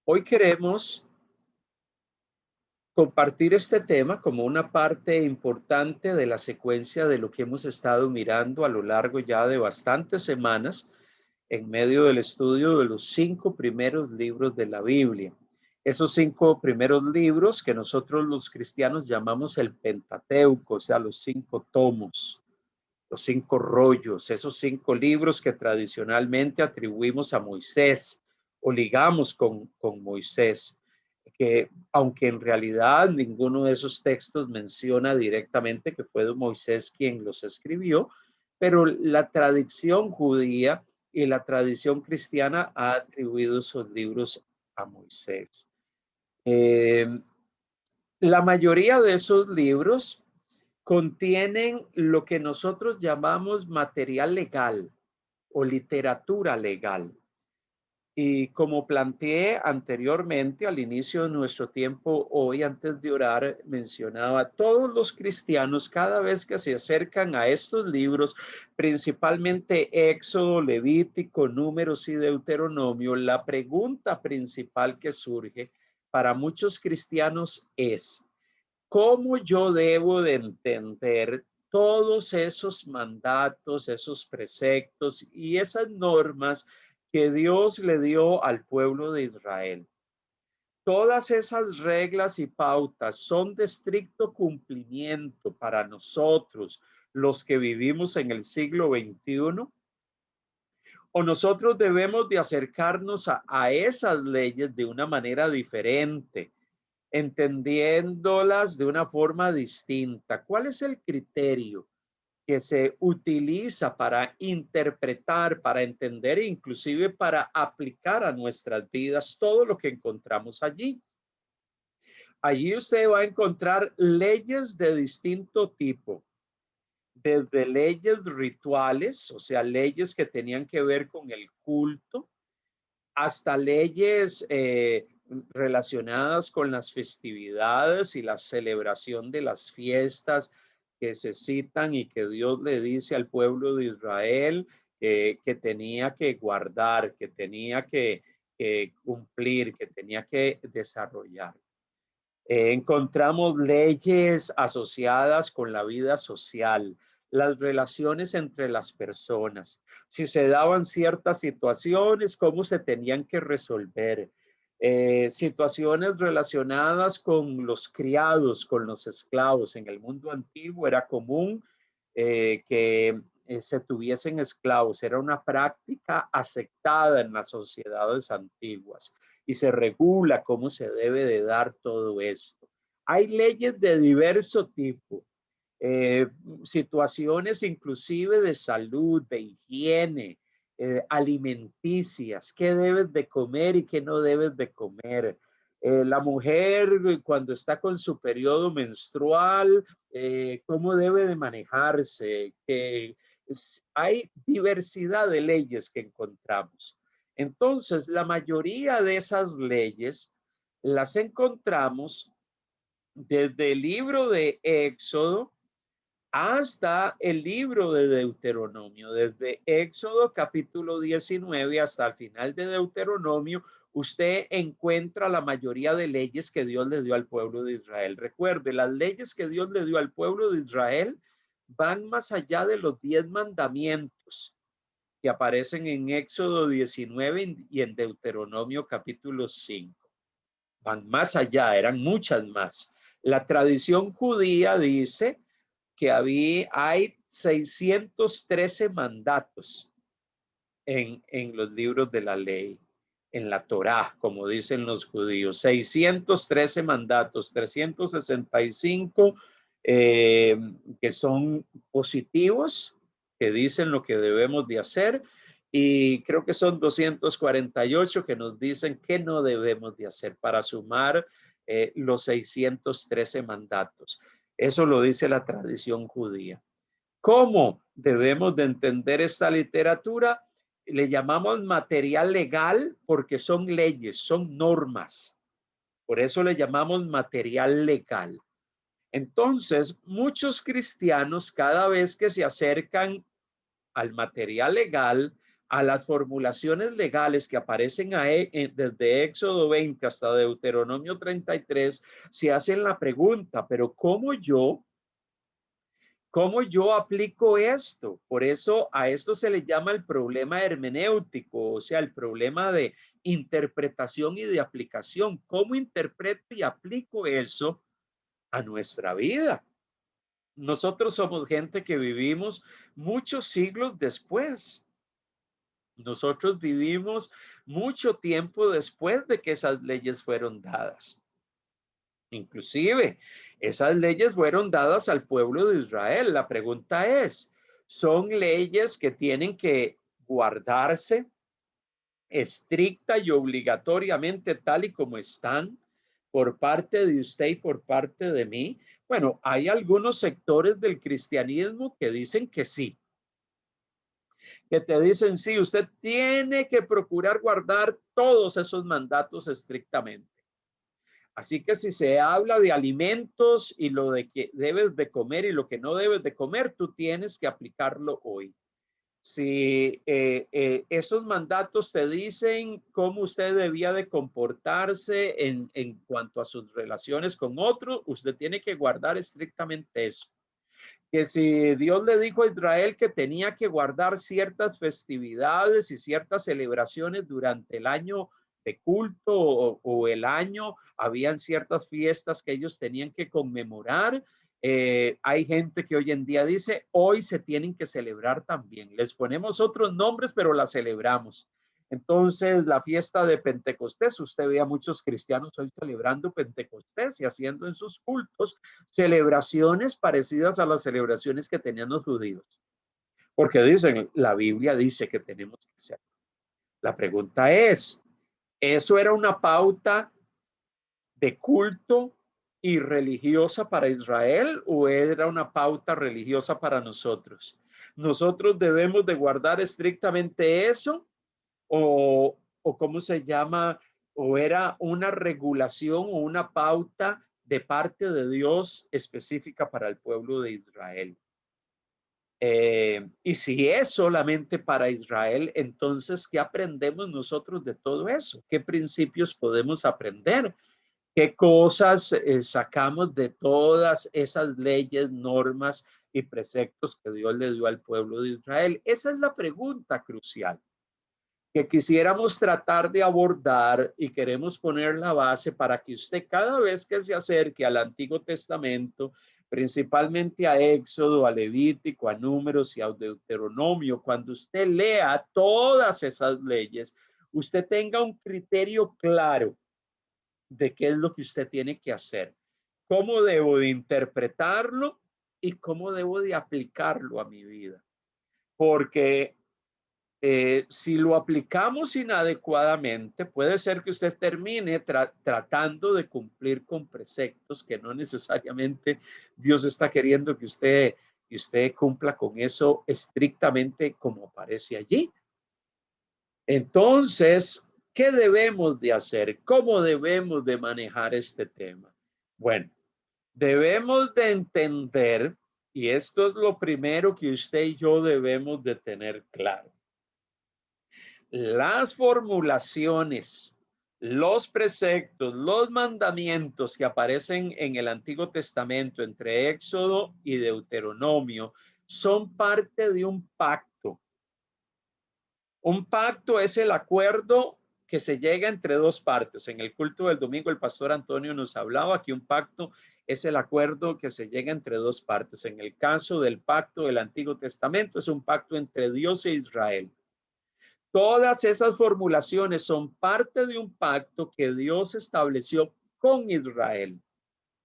Hoy queremos compartir este tema como una parte importante de la secuencia de lo que hemos estado mirando a lo largo ya de bastantes semanas en medio del estudio de los 5 primeros libros de la Biblia. Esos 5 primeros libros que nosotros los cristianos llamamos el Pentateuco, o sea, los 5 tomos, los 5 rollos, esos 5 libros que tradicionalmente atribuimos a Moisés o ligamos con Moisés, que aunque en realidad ninguno de esos textos menciona directamente que fue Moisés quien los escribió, pero la tradición judía y la tradición cristiana ha atribuido esos libros a Moisés. Eh, la mayoría de esos libros contienen lo que nosotros llamamos material legal o literatura legal. Y como planteé anteriormente al inicio de nuestro tiempo hoy, antes de orar, mencionaba, todos los cristianos cada vez que se acercan a estos libros, principalmente Éxodo, Levítico, Números y Deuteronomio, la pregunta principal que surge para muchos cristianos es, ¿cómo yo debo de entender todos esos mandatos, esos preceptos y esas normas que Dios le dio al pueblo de Israel? Todas esas reglas y pautas son de estricto cumplimiento para nosotros, los que vivimos en el siglo XXI, o nosotros debemos de acercarnos a esas leyes de una manera diferente, entendiéndolas de una forma distinta. ¿Cuál es el criterio que se utiliza para interpretar, para entender e inclusive para aplicar a nuestras vidas todo lo que encontramos allí? Allí usted va a encontrar leyes de distinto tipo, desde leyes rituales, o sea, leyes que tenían que ver con el culto, hasta leyes relacionadas con las festividades y la celebración de las fiestas que se citan y que Dios le dice al pueblo de Israel que tenía que guardar, que tenía que cumplir, que tenía que desarrollar. Encontramos leyes asociadas con la vida social, las relaciones entre las personas, si se daban ciertas situaciones, cómo se tenían que resolver, situaciones relacionadas con los criados, con los esclavos. En el mundo antiguo era común que se tuviesen esclavos, era una práctica aceptada en las sociedades antiguas y se regula cómo se debe de dar todo esto. Hay leyes de diverso tipo, eh, situaciones inclusive de salud, de higiene, alimenticias, qué debes de comer y qué no debes de comer. La mujer cuando está con su periodo menstrual, cómo debe de manejarse. Hay diversidad de leyes que encontramos. Entonces, la mayoría de esas leyes las encontramos desde el libro de Éxodo hasta el libro de Deuteronomio. Desde Éxodo capítulo 19 hasta el final de Deuteronomio, usted encuentra la mayoría de leyes que Dios le dio al pueblo de Israel. Recuerde, las leyes que Dios le dio al pueblo de Israel van más allá de los 10 mandamientos que aparecen en Éxodo 19 y en Deuteronomio capítulo 5. Van más allá, eran muchas más. La tradición judía dice que hay 613 mandatos en los libros de la ley, en la Torá, como dicen los judíos, 613 mandatos, 365 que son positivos, que dicen lo que debemos de hacer, y creo que son 248 que nos dicen qué no debemos de hacer para sumar los 613 mandatos. Eso lo dice la tradición judía. ¿Cómo debemos de entender esta literatura? Le llamamos material legal porque son leyes, son normas. Por eso le llamamos material legal. Entonces, muchos cristianos cada vez que se acercan al material legal, a las formulaciones legales que aparecen desde Éxodo 20 hasta Deuteronomio 33, se hacen la pregunta, pero ¿cómo yo aplico esto? Por eso a esto se le llama el problema hermenéutico, o sea, el problema de interpretación y de aplicación. ¿Cómo interpreto y aplico eso a nuestra vida? Nosotros somos gente que vivimos muchos siglos después. Nosotros vivimos mucho tiempo después de que esas leyes fueron dadas. Inclusive, esas leyes fueron dadas al pueblo de Israel. La pregunta es, ¿son leyes que tienen que guardarse estricta y obligatoriamente tal y como están por parte de usted y por parte de mí? Bueno, hay algunos sectores del cristianismo que dicen que sí, que te dicen, sí, usted tiene que procurar guardar todos esos mandatos estrictamente. Así que si se habla de alimentos y lo de que debes de comer y lo que no debes de comer, tú tienes que aplicarlo hoy. Si esos mandatos te dicen cómo usted debía de comportarse en cuanto a sus relaciones con otros, usted tiene que guardar estrictamente eso. Que si Dios le dijo a Israel que tenía que guardar ciertas festividades y ciertas celebraciones durante el año de culto o el año, habían ciertas fiestas que ellos tenían que conmemorar. Hay gente que hoy en día dice, hoy se tienen que celebrar también. Les ponemos otros nombres, pero las celebramos. Entonces, la fiesta de Pentecostés, usted ve a muchos cristianos hoy celebrando Pentecostés y haciendo en sus cultos celebraciones parecidas a las celebraciones que tenían los judíos. Porque dicen, la Biblia dice que tenemos que hacer. La pregunta es, ¿eso era una pauta de culto y religiosa para Israel o era una pauta religiosa para nosotros? ¿Nosotros debemos de guardar estrictamente eso o cómo se llama, o era una regulación o una pauta de parte de Dios específica para el pueblo de Israel? Y si es solamente para Israel, entonces, ¿qué aprendemos nosotros de todo eso? ¿Qué principios podemos aprender? ¿Qué cosas sacamos de todas esas leyes, normas y preceptos que Dios le dio al pueblo de Israel? Esa es la pregunta crucial que quisiéramos tratar de abordar y queremos poner la base para que usted cada vez que se acerque al Antiguo Testamento, principalmente a Éxodo, a Levítico, a Números y a Deuteronomio, cuando usted lea todas esas leyes, usted tenga un criterio claro de qué es lo que usted tiene que hacer, cómo debo de interpretarlo y cómo debo de aplicarlo a mi vida. Porque si lo aplicamos inadecuadamente, puede ser que usted termine tratando de cumplir con preceptos que no necesariamente Dios está queriendo que usted cumpla con eso estrictamente como aparece allí. Entonces, ¿qué debemos de hacer? ¿Cómo debemos de manejar este tema? Bueno, debemos de entender, y esto es lo primero que usted y yo debemos de tener claro. Las formulaciones, los preceptos, los mandamientos que aparecen en el Antiguo Testamento entre Éxodo y Deuteronomio son parte de un pacto. Un pacto es el acuerdo que se llega entre dos partes. En el culto del domingo el pastor Antonio nos hablaba que un pacto es el acuerdo que se llega entre dos partes. En el caso del pacto del Antiguo Testamento es un pacto entre Dios e Israel. Todas esas formulaciones son parte de un pacto que Dios estableció con Israel.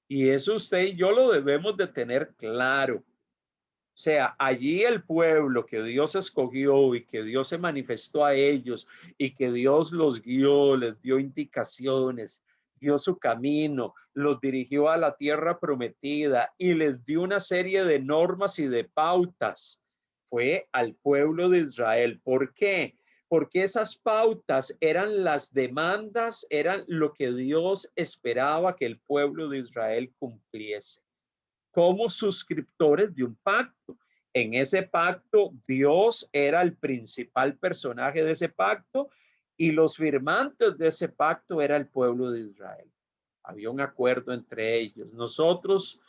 Y eso usted y yo lo debemos de tener claro. O sea, allí el pueblo que Dios escogió y que Dios se manifestó a ellos y que Dios los guió, les dio indicaciones, dio su camino, los dirigió a la tierra prometida y les dio una serie de normas y de pautas. Fue al pueblo de Israel. ¿Por qué? Porque esas pautas eran las demandas, eran lo que Dios esperaba que el pueblo de Israel cumpliese como suscriptores de un pacto. En ese pacto, Dios era el principal personaje de ese pacto y los firmantes de ese pacto era el pueblo de Israel. Había un acuerdo entre ellos. Nosotros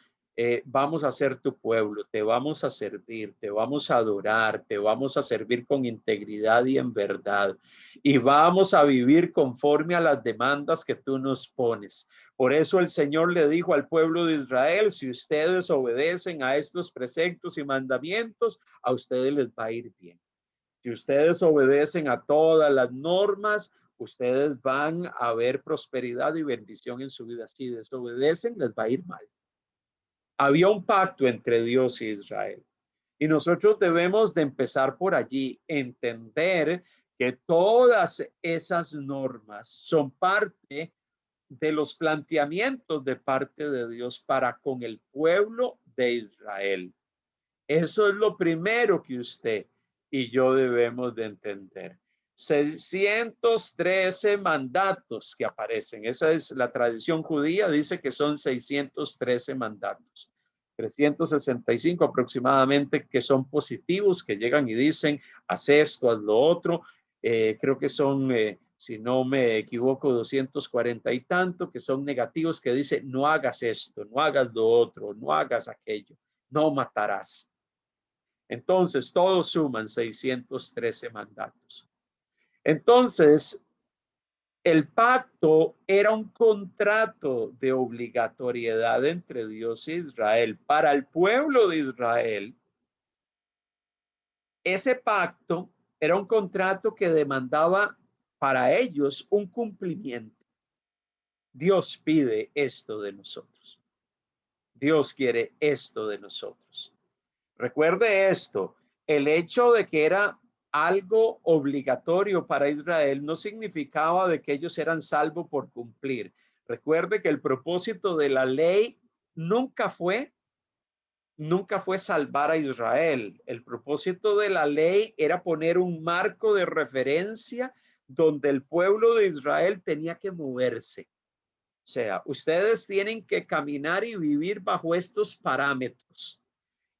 vamos a ser tu pueblo, te vamos a servir, te vamos a adorar, te vamos a servir con integridad y en verdad. Y vamos a vivir conforme a las demandas que tú nos pones. Por eso el Señor le dijo al pueblo de Israel, si ustedes obedecen a estos preceptos y mandamientos, a ustedes les va a ir bien. Si ustedes obedecen a todas las normas, ustedes van a ver prosperidad y bendición en su vida. Si desobedecen, les va a ir mal. Había un pacto entre Dios y Israel. Y nosotros debemos de empezar por allí, entender que todas esas normas son parte de los planteamientos de parte de Dios para con el pueblo de Israel. Eso es lo primero que usted y yo debemos de entender. 613 mandatos que aparecen. Esa es la tradición judía, dice que son 613 mandatos. 365 aproximadamente que son positivos, que llegan y dicen, haz esto, haz lo otro. Creo que son, si no me equivoco, 240 y tanto, que son negativos, que dice, no hagas esto, no hagas lo otro, no hagas aquello, no matarás. Entonces, todos suman 613 mandatos. Entonces, el pacto era un contrato de obligatoriedad entre Dios e Israel. Para el pueblo de Israel, ese pacto era un contrato que demandaba para ellos un cumplimiento. Dios pide esto de nosotros. Dios quiere esto de nosotros. Recuerde esto, el hecho de que era algo obligatorio para Israel no significaba de que ellos eran salvos por cumplir. Recuerde que el propósito de la ley nunca fue salvar a Israel. El propósito de la ley era poner un marco de referencia donde el pueblo de Israel tenía que moverse. O sea, ustedes tienen que caminar y vivir bajo estos parámetros.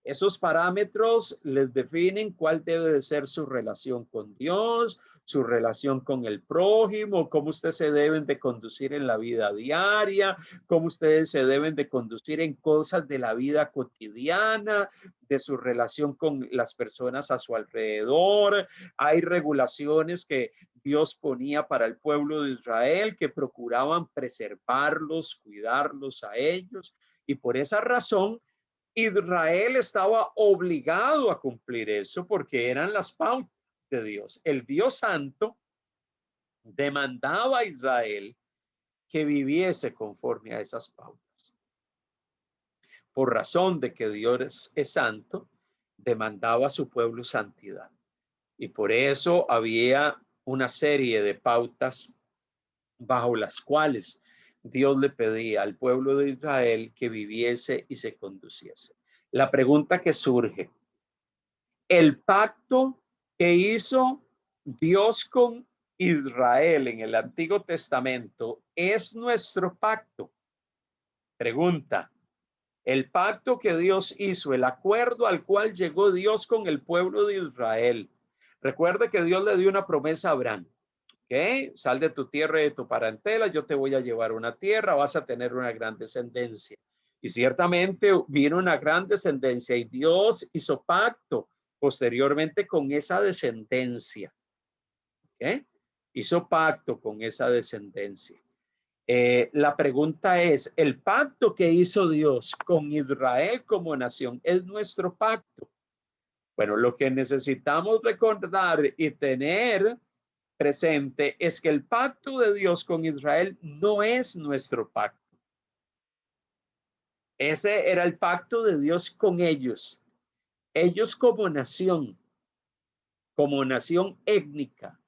Esos parámetros les definen cuál debe de ser su relación con Dios, su relación con el prójimo, cómo ustedes se deben de conducir en la vida diaria, cómo ustedes se deben de conducir en cosas de la vida cotidiana, de su relación con las personas a su alrededor. Hay regulaciones que Dios ponía para el pueblo de Israel que procuraban preservarlos, cuidarlos a ellos. Y por esa razón, Israel estaba obligado a cumplir eso porque eran las pautas de Dios. El Dios Santo demandaba a Israel que viviese conforme a esas pautas. Por razón de que Dios es santo, demandaba a su pueblo santidad. Y por eso había una serie de pautas bajo las cuales Dios le pedía al pueblo de Israel que viviese y se conduciese. La pregunta que surge, el pacto que hizo Dios con Israel en el Antiguo Testamento es nuestro pacto. Pregunta, el pacto que Dios hizo, el acuerdo al cual llegó Dios con el pueblo de Israel. Recuerde que Dios le dio una promesa a Abraham. ¿Okay? Sal de tu tierra y de tu parentela, yo te voy a llevar a una tierra, vas a tener una gran descendencia. Y ciertamente vino una gran descendencia y Dios hizo pacto posteriormente con esa descendencia. ¿Okay? Hizo pacto con esa descendencia. La pregunta es, ¿el pacto que hizo Dios con Israel como nación es nuestro pacto? Bueno, lo que necesitamos recordar y tener presente es que el pacto de Dios con Israel no es nuestro pacto. Ese era el pacto de Dios con ellos. Ellos como nación étnica,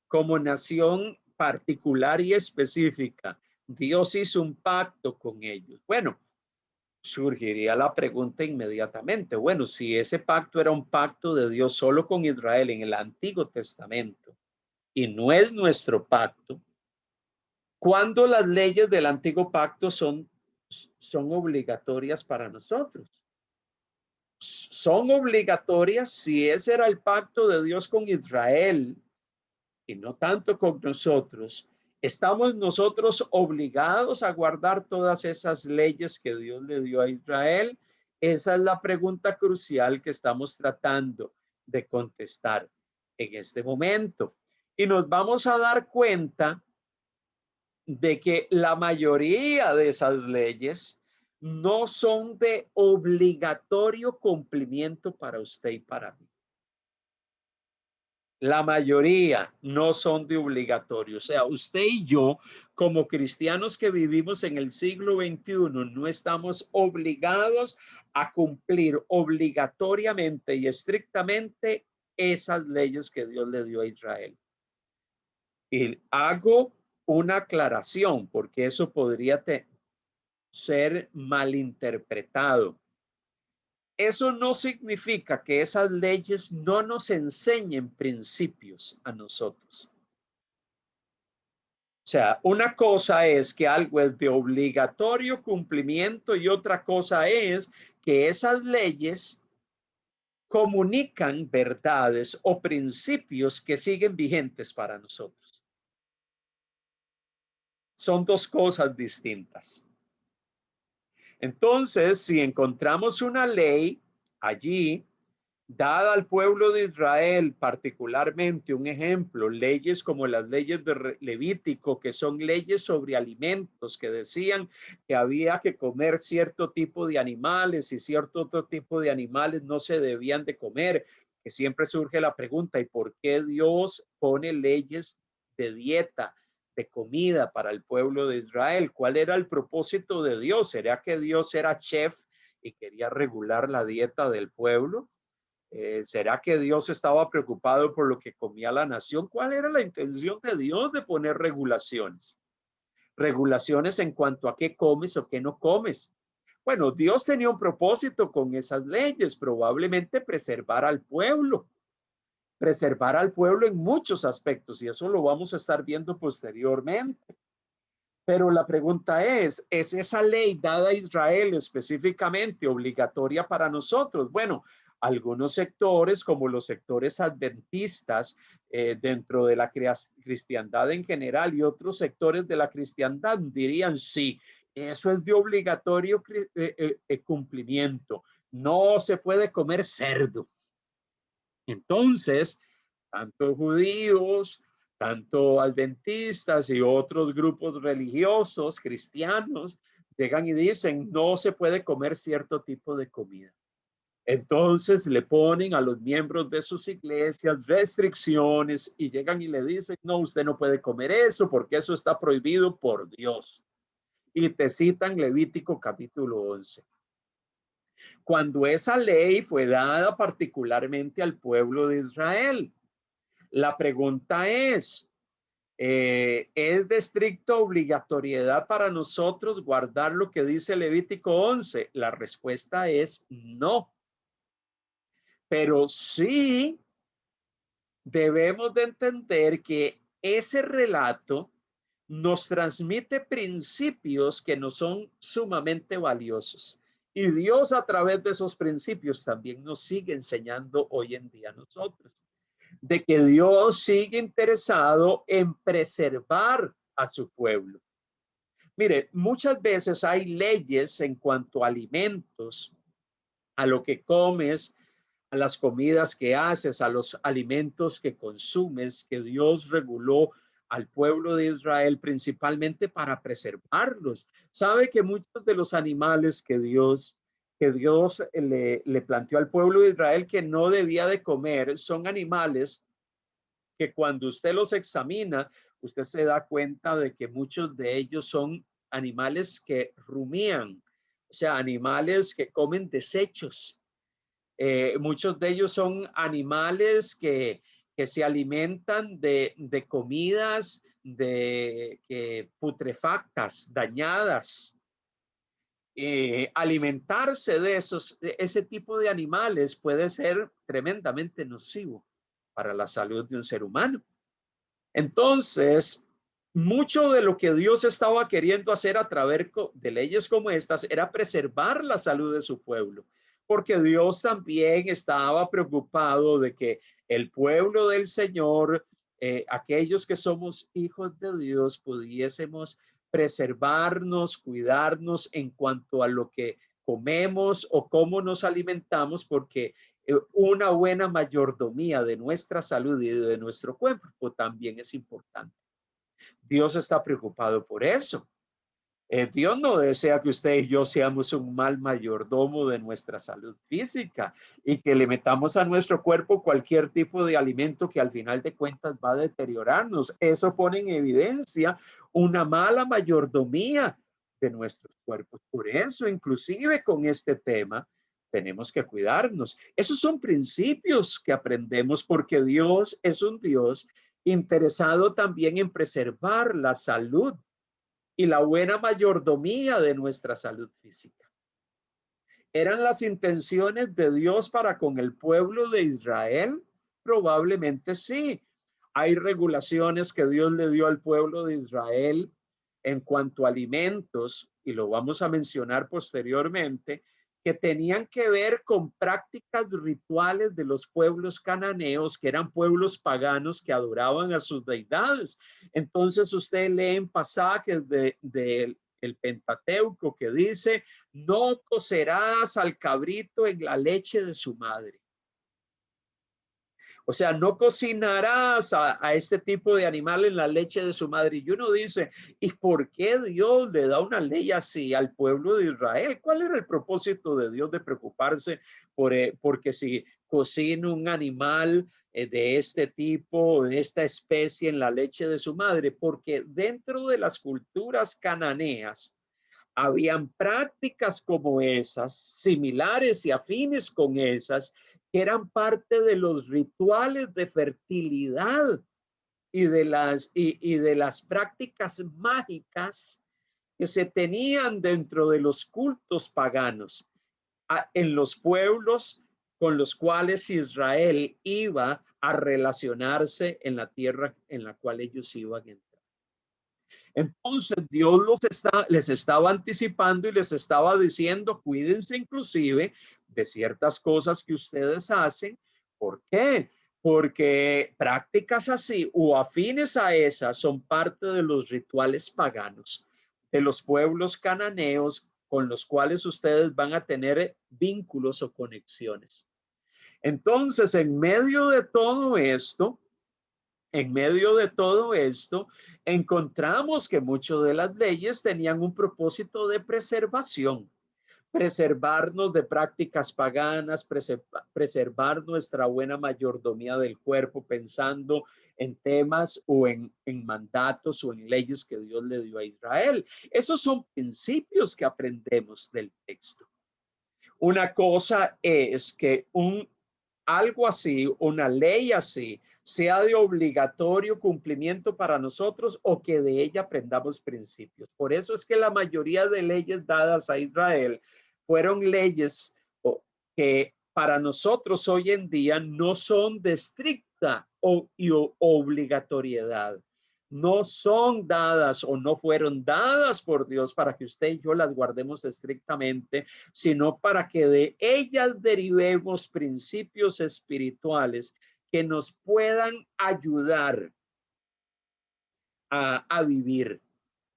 como nación particular y específica. Dios hizo un pacto con ellos. Bueno, surgiría la pregunta inmediatamente. Bueno, si ese pacto era un pacto de Dios solo con Israel en el Antiguo Testamento y no es nuestro pacto, ¿cuándo las leyes del antiguo pacto son obligatorias para nosotros? son obligatorias si ese era el pacto de Dios con Israel y no tanto con nosotros. ¿Estamos nosotros obligados a guardar todas esas leyes que Dios le dio a Israel? Esa es la pregunta crucial que estamos tratando de contestar en este momento. Y nos vamos a dar cuenta de que la mayoría de esas leyes no son de obligatorio cumplimiento para usted y para mí. La mayoría no son de obligatorio. O sea, usted y yo, como cristianos que vivimos en el siglo XXI, no estamos obligados a cumplir obligatoriamente y estrictamente esas leyes que Dios le dio a Israel. Y hago una aclaración porque eso podría ser malinterpretado. Eso no significa que esas leyes no nos enseñen principios a nosotros. O sea, una cosa es que algo es de obligatorio cumplimiento y otra cosa es que esas leyes comunican verdades o principios que siguen vigentes para nosotros. Son dos cosas distintas. Entonces, si encontramos una ley allí dada al pueblo de Israel, particularmente un ejemplo, leyes como las leyes de Levítico, que son leyes sobre alimentos, que decían que había que comer cierto tipo de animales y cierto otro tipo de animales no se debían de comer, que siempre surge la pregunta, ¿y por qué Dios pone leyes de dieta, de comida para el pueblo de Israel? ¿Cuál era el propósito de Dios? ¿Será que Dios era chef y quería regular la dieta del pueblo? ¿Será que Dios estaba preocupado por lo que comía la nación? ¿Cuál era la intención de Dios de poner regulaciones? Regulaciones en cuanto a qué comes o qué no comes. Bueno, Dios tenía un propósito con esas leyes, probablemente preservar al pueblo en muchos aspectos, y eso lo vamos a estar viendo posteriormente. Pero la pregunta ¿es esa ley dada a Israel específicamente obligatoria para nosotros? Bueno, algunos sectores, como los sectores adventistas dentro de la cristiandad en general y otros sectores de la cristiandad dirían sí, eso es de obligatorio cumplimiento. No se puede comer cerdo. Entonces, tanto judíos, tanto adventistas y otros grupos religiosos cristianos llegan y dicen no se puede comer cierto tipo de comida. Entonces le ponen a los miembros de sus iglesias restricciones y llegan y le dicen no, usted no puede comer eso porque eso está prohibido por Dios. Y te citan Levítico capítulo 11. Cuando esa ley fue dada particularmente al pueblo de Israel, la pregunta ¿es de estricta obligatoriedad para nosotros guardar lo que dice Levítico 11? La respuesta es no. Pero sí debemos de entender que ese relato nos transmite principios que nos son sumamente valiosos. Y Dios a través de esos principios también nos sigue enseñando hoy en día a nosotros, de que Dios sigue interesado en preservar a su pueblo. Mire, muchas veces hay leyes en cuanto a alimentos, a lo que comes, a las comidas que haces, a los alimentos que consumes, que Dios reguló al pueblo de Israel principalmente para preservarlos. Sabe que muchos de los animales que Dios le planteó al pueblo de Israel que no debía de comer son animales que cuando usted los examina, usted se da cuenta de que muchos de ellos son animales que rumían, o sea, animales que comen desechos. Muchos de ellos son animales que se alimentan de comidas putrefactas, dañadas. Alimentarse de ese tipo de animales puede ser tremendamente nocivo para la salud de un ser humano. Entonces, mucho de lo que Dios estaba queriendo hacer a través de leyes como estas era preservar la salud de su pueblo. porque Dios también estaba preocupado de que el pueblo del Señor, aquellos que somos hijos de Dios, pudiésemos preservarnos, cuidarnos en cuanto a lo que comemos o cómo nos alimentamos, porque una buena mayordomía de nuestra salud y de nuestro cuerpo también es importante. Dios está preocupado por eso. Dios no desea que usted y yo seamos un mal mayordomo de nuestra salud física y que le metamos a nuestro cuerpo cualquier tipo de alimento que al final de cuentas va a deteriorarnos. Eso pone en evidencia una mala mayordomía de nuestros cuerpos. Por eso, inclusive con este tema, tenemos que cuidarnos. Esos son principios que aprendemos porque Dios es un Dios interesado también en preservar la salud y la buena mayordomía de nuestra salud física. ¿Eran las intenciones de Dios para con el pueblo de Israel? Probablemente sí. Hay regulaciones que Dios le dio al pueblo de Israel en cuanto a alimentos, y lo vamos a mencionar posteriormente, que tenían que ver con prácticas rituales de los pueblos cananeos, que eran pueblos paganos que adoraban a sus deidades. Entonces usted lee en pasajes el Pentateuco que dice: no cocerás al cabrito en la leche de su madre. O sea, no cocinarás a este tipo de animal en la leche de su madre. Y uno dice, ¿y por qué Dios le da una ley así al pueblo de Israel? ¿Cuál era el propósito de Dios de preocuparse porque si cocina un animal de este tipo, de esta especie en la leche de su madre? Porque dentro de las culturas cananeas, habían prácticas como esas, similares y afines con esas, que eran parte de los rituales de fertilidad y de las prácticas mágicas que se tenían dentro de los cultos paganos en los pueblos con los cuales Israel iba a relacionarse en la tierra en la cual ellos iban a entrar. Entonces Dios les estaba anticipando y les estaba diciendo, cuídense inclusive de ciertas cosas que ustedes hacen. ¿Por qué? Porque prácticas así o afines a esas son parte de los rituales paganos de los pueblos cananeos con los cuales ustedes van a tener vínculos o conexiones. Entonces, en medio de todo esto, encontramos que muchas de las leyes tenían un propósito de preservación, preservarnos de prácticas paganas, preservar nuestra buena mayordomía del cuerpo, pensando en temas o en mandatos o en leyes que Dios le dio a Israel. Esos son principios que aprendemos del texto. Una cosa es que algo así, una ley así, sea de obligatorio cumplimiento para nosotros o que de ella aprendamos principios. Por eso es que la mayoría de leyes dadas a Israel fueron leyes que para nosotros hoy en día no son de estricta obligatoriedad. No son dadas o no fueron dadas por Dios para que usted y yo las guardemos estrictamente, sino para que de ellas derivemos principios espirituales que nos puedan ayudar a vivir,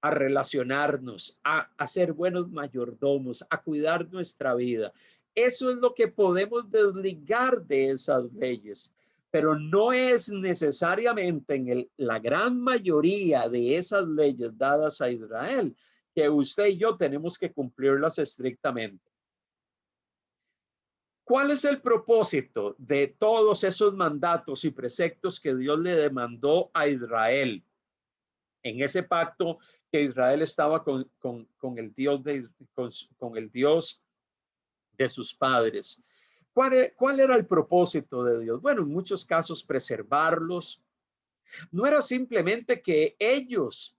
a relacionarnos, a ser buenos mayordomos, a cuidar nuestra vida. Eso es lo que podemos desligar de esas leyes, pero no es necesariamente en la gran mayoría de esas leyes dadas a Israel que usted y yo tenemos que cumplirlas estrictamente. ¿Cuál es el propósito de todos esos mandatos y preceptos que Dios le demandó a Israel en ese pacto que Israel estaba con el Dios con el Dios de sus padres? ¿Cuál era el propósito de Dios? Bueno, en muchos casos preservarlos. No era simplemente que ellos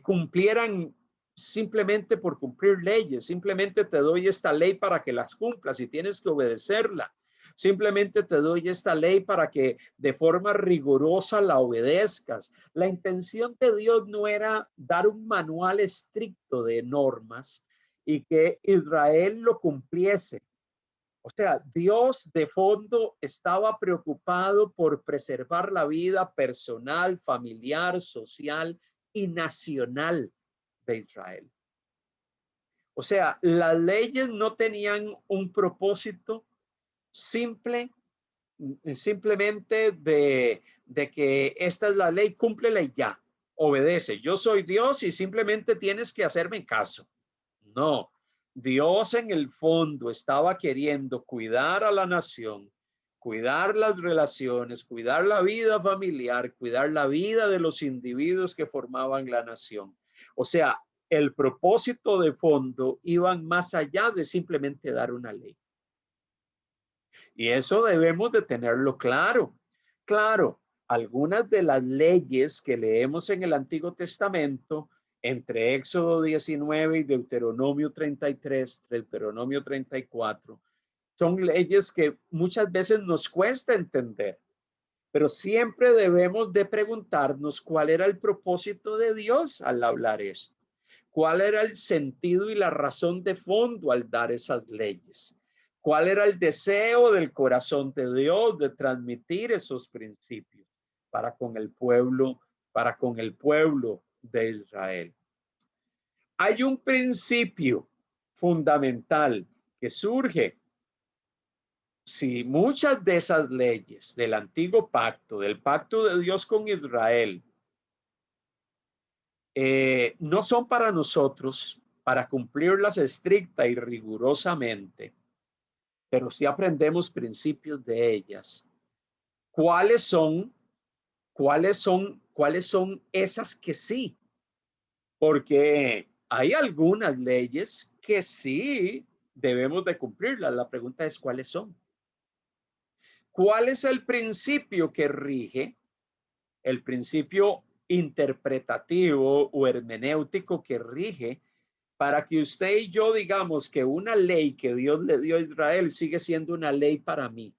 cumplieran simplemente por cumplir leyes. Simplemente te doy esta ley para que las cumplas y tienes que obedecerla. Simplemente te doy esta ley para que de forma rigurosa la obedezcas. La intención de Dios no era dar un manual estricto de normas y que Israel lo cumpliese. O sea, Dios de fondo estaba preocupado por preservar la vida personal, familiar, social y nacional de Israel. O sea, las leyes no tenían un propósito simple, simplemente de que esta es la ley, cúmplela y ya, obedece. Yo soy Dios y simplemente tienes que hacerme caso. No, Dios en el fondo estaba queriendo cuidar a la nación, cuidar las relaciones, cuidar la vida familiar, cuidar la vida de los individuos que formaban la nación. O sea, el propósito de fondo iba más allá de simplemente dar una ley. Y eso debemos de tenerlo claro. Claro, algunas de las leyes que leemos en el Antiguo Testamento, entre Éxodo 19 y Deuteronomio 33, Deuteronomio 34, son leyes que muchas veces nos cuesta entender, pero siempre debemos de preguntarnos cuál era el propósito de Dios al hablar esto. ¿Cuál era el sentido y la razón de fondo al dar esas leyes? ¿Cuál era el deseo del corazón de Dios de transmitir esos principios para con el pueblo de Israel? Hay un principio fundamental que surge si muchas de esas leyes del antiguo pacto, del pacto de Dios con Israel, no son para nosotros, para cumplirlas estricta y rigurosamente, pero sí aprendemos principios de ellas. ¿Cuáles son? ¿Cuáles son esas que sí? Porque hay algunas leyes que sí debemos de cumplirlas. La pregunta es, ¿cuáles son? ¿Cuál es el principio que rige? El principio interpretativo o hermenéutico que rige para que usted y yo digamos que una ley que Dios le dio a Israel sigue siendo una ley para mí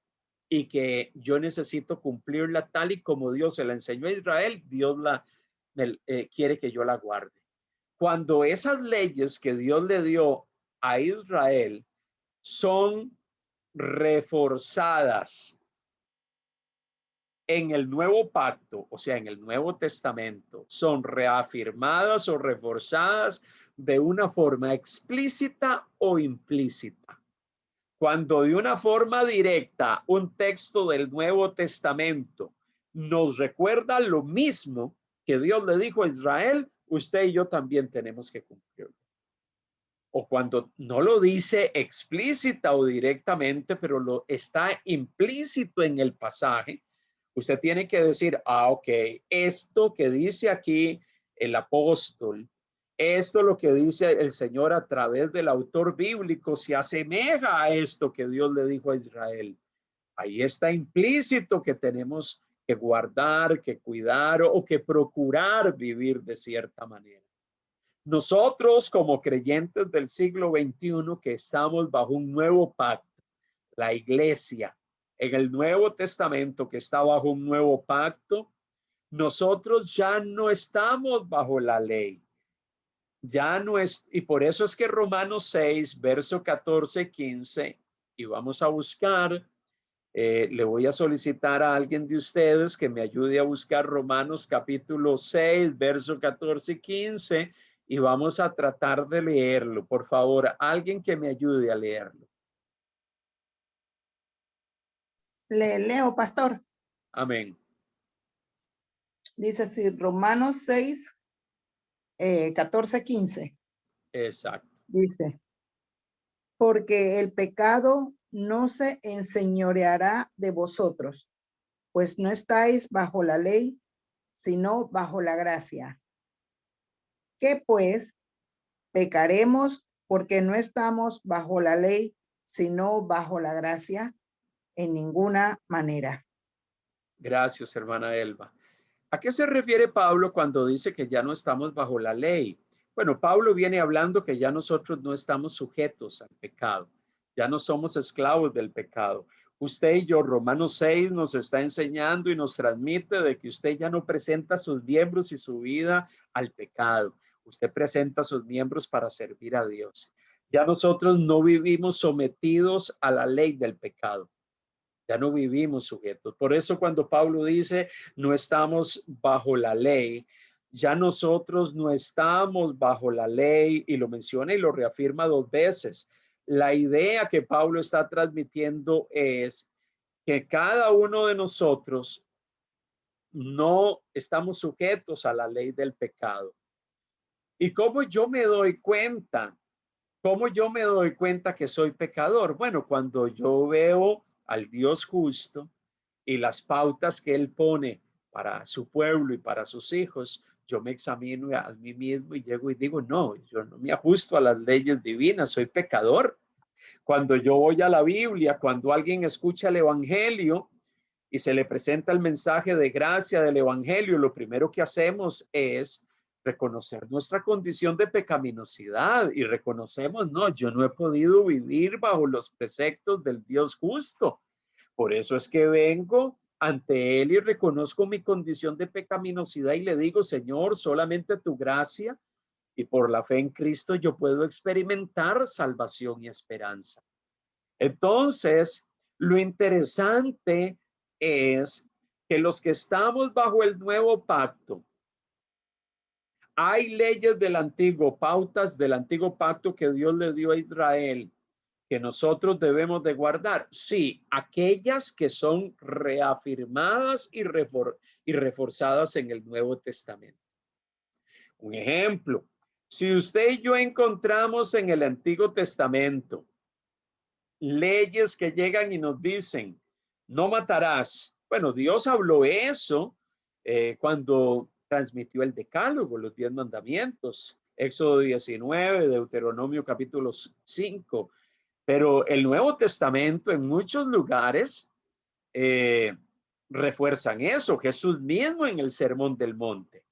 y que yo necesito cumplirla tal y como Dios se la enseñó a Israel, Dios quiere que yo la guarde. Cuando esas leyes que Dios le dio a Israel son reforzadas en el nuevo pacto, o sea, en el Nuevo Testamento, son reafirmadas o reforzadas de una forma explícita o implícita. Cuando de una forma directa un texto del Nuevo Testamento nos recuerda lo mismo que Dios le dijo a Israel, usted y yo también tenemos que cumplirlo. O cuando no lo dice explícita o directamente, pero lo está implícito en el pasaje, usted tiene que decir, ok, esto que dice aquí el apóstol, esto lo que dice el Señor a través del autor bíblico se asemeja a esto que Dios le dijo a Israel. Ahí está implícito que tenemos que guardar, que cuidar o que procurar vivir de cierta manera. Nosotros como creyentes del siglo XXI que estamos bajo un nuevo pacto, la iglesia en el Nuevo Testamento que está bajo un nuevo pacto, nosotros ya no estamos bajo la ley. Ya no es, y por eso es que Romanos 6, verso 14, 15, y vamos a buscar, le voy a solicitar a alguien de ustedes que me ayude a buscar Romanos capítulo 6, verso 14 y 15, y vamos a tratar de leerlo. Por favor, alguien que me ayude a leerlo. Leo, pastor. Amén. Dice así, Romanos 6, 14, 15. Exacto. Dice, porque el pecado no se enseñoreará de vosotros, pues no estáis bajo la ley, sino bajo la gracia. ¿Qué pues? ¿Pecaremos porque no estamos bajo la ley, sino bajo la gracia? En ninguna manera. Gracias, hermana Elba. ¿A qué se refiere Pablo cuando dice que ya no estamos bajo la ley? Bueno, Pablo viene hablando que ya nosotros no estamos sujetos al pecado, ya no somos esclavos del pecado. Usted y yo, Romanos 6 nos está enseñando y nos transmite de que usted ya no presenta sus miembros y su vida al pecado. Usted presenta sus miembros para servir a Dios. Ya nosotros no vivimos sometidos a la ley del pecado. Ya no vivimos sujetos. Por eso cuando Pablo dice no estamos bajo la ley, ya nosotros no estamos bajo la ley, y lo menciona y lo reafirma dos veces. La idea que Pablo está transmitiendo es que cada uno de nosotros no estamos sujetos a la ley del pecado. ¿Y cómo yo me doy cuenta? ¿Cómo yo me doy cuenta que soy pecador? Bueno, cuando yo veo al Dios justo y las pautas que Él pone para su pueblo y para sus hijos, yo me examino a mí mismo y llego y digo, no, yo no me ajusto a las leyes divinas, soy pecador. Cuando yo voy a la Biblia, cuando alguien escucha el Evangelio y se le presenta el mensaje de gracia del Evangelio, lo primero que hacemos es reconocer nuestra condición de pecaminosidad y reconocemos, no, yo no he podido vivir bajo los preceptos del Dios justo. Por eso es que vengo ante Él y reconozco mi condición de pecaminosidad y le digo, Señor, solamente tu gracia y por la fe en Cristo yo puedo experimentar salvación y esperanza. Entonces, lo interesante es que los que estamos bajo el nuevo pacto, hay leyes del antiguo, pautas del antiguo pacto que Dios le dio a Israel que nosotros debemos de guardar. Sí, aquellas que son reafirmadas y reforzadas en el Nuevo Testamento. Un ejemplo, si usted y yo encontramos en el Antiguo Testamento leyes que llegan y nos dicen, no matarás. Bueno, Dios habló eso cuando transmitió el decálogo, los 10 mandamientos, Éxodo 19, Deuteronomio capítulo 5, pero el Nuevo Testamento en muchos lugares refuerzan eso. Jesús mismo en el Sermón del Monte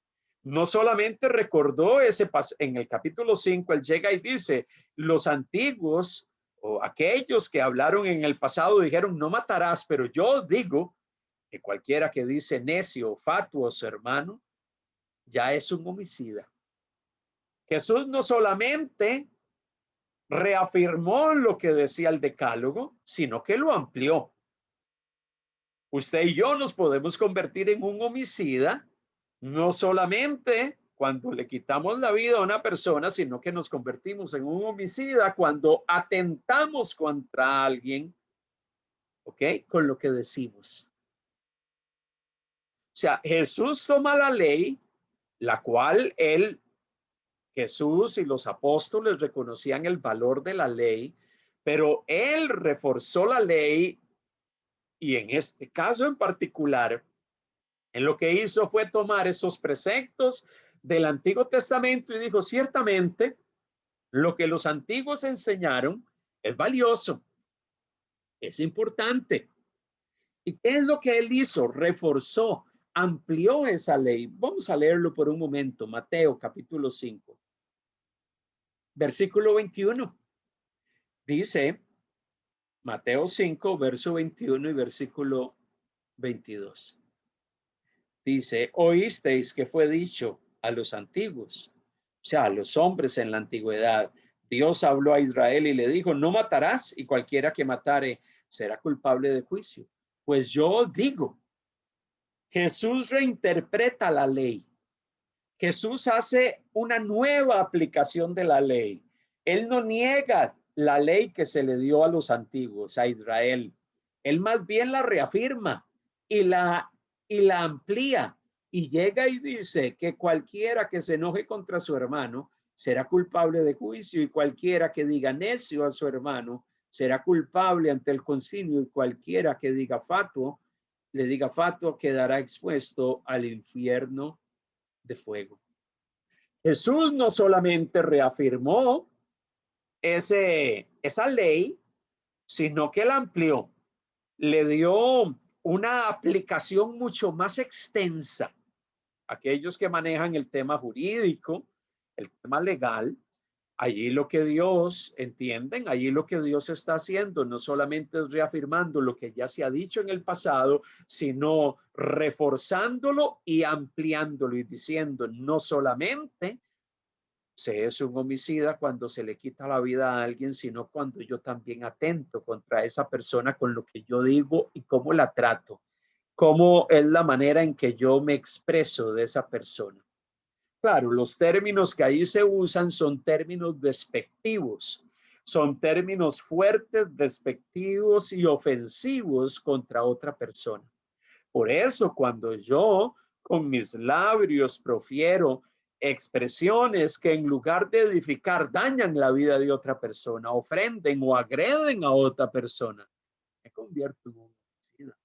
no solamente recordó ese en el capítulo 5, él llega y dice, los antiguos o aquellos que hablaron en el pasado dijeron, no matarás, pero yo digo que cualquiera que dice necio, fatuo, hermano, ya es un homicida. Jesús no solamente reafirmó lo que decía el decálogo, sino que lo amplió. Usted y yo nos podemos convertir en un homicida, no solamente cuando le quitamos la vida a una persona, sino que nos convertimos en un homicida cuando atentamos contra alguien, ¿ok? Con lo que decimos. O sea, Jesús toma la ley, la cual Jesús y los apóstoles reconocían el valor de la ley, pero él reforzó la ley y en este caso en particular, en lo que hizo fue tomar esos preceptos del Antiguo Testamento y dijo, ciertamente, lo que los antiguos enseñaron es valioso, es importante. ¿Y qué es lo que él hizo? Reforzó, amplió esa ley. Vamos a leerlo por un momento. Mateo capítulo 5, versículo 21. Dice, Mateo 5, verso 21 y versículo 22. Dice, oísteis que fue dicho a los antiguos, o sea, a los hombres en la antigüedad. Dios habló a Israel y le dijo, no matarás, y cualquiera que matare será culpable de juicio. Pues yo digo, Jesús reinterpreta la ley. Jesús hace una nueva aplicación de la ley. Él no niega la ley que se le dio a los antiguos, a Israel. Él más bien la reafirma y la amplía y llega y dice que cualquiera que se enoje contra su hermano será culpable de juicio y cualquiera que diga necio a su hermano será culpable ante el concilio y cualquiera que diga fatuo, le diga fatuo, quedará expuesto al infierno de fuego. Jesús no solamente reafirmó esa ley, sino que la amplió, le dio una aplicación mucho más extensa. Aquellos que manejan el tema jurídico, el tema legal, allí lo que Dios, entienden, allí lo que Dios está haciendo no solamente es reafirmando lo que ya se ha dicho en el pasado, sino reforzándolo y ampliándolo y diciendo no solamente Se es un homicida cuando se le quita la vida a alguien, sino cuando yo también atento contra esa persona con lo que yo digo y cómo la trato, cómo es la manera en que yo me expreso de esa persona. Claro, los términos que ahí se usan son términos despectivos, son términos fuertes, despectivos y ofensivos contra otra persona. Por eso, cuando yo con mis labios profiero expresiones que en lugar de edificar dañan la vida de otra persona, ofenden o agreden a otra persona, me convierto en un homicida.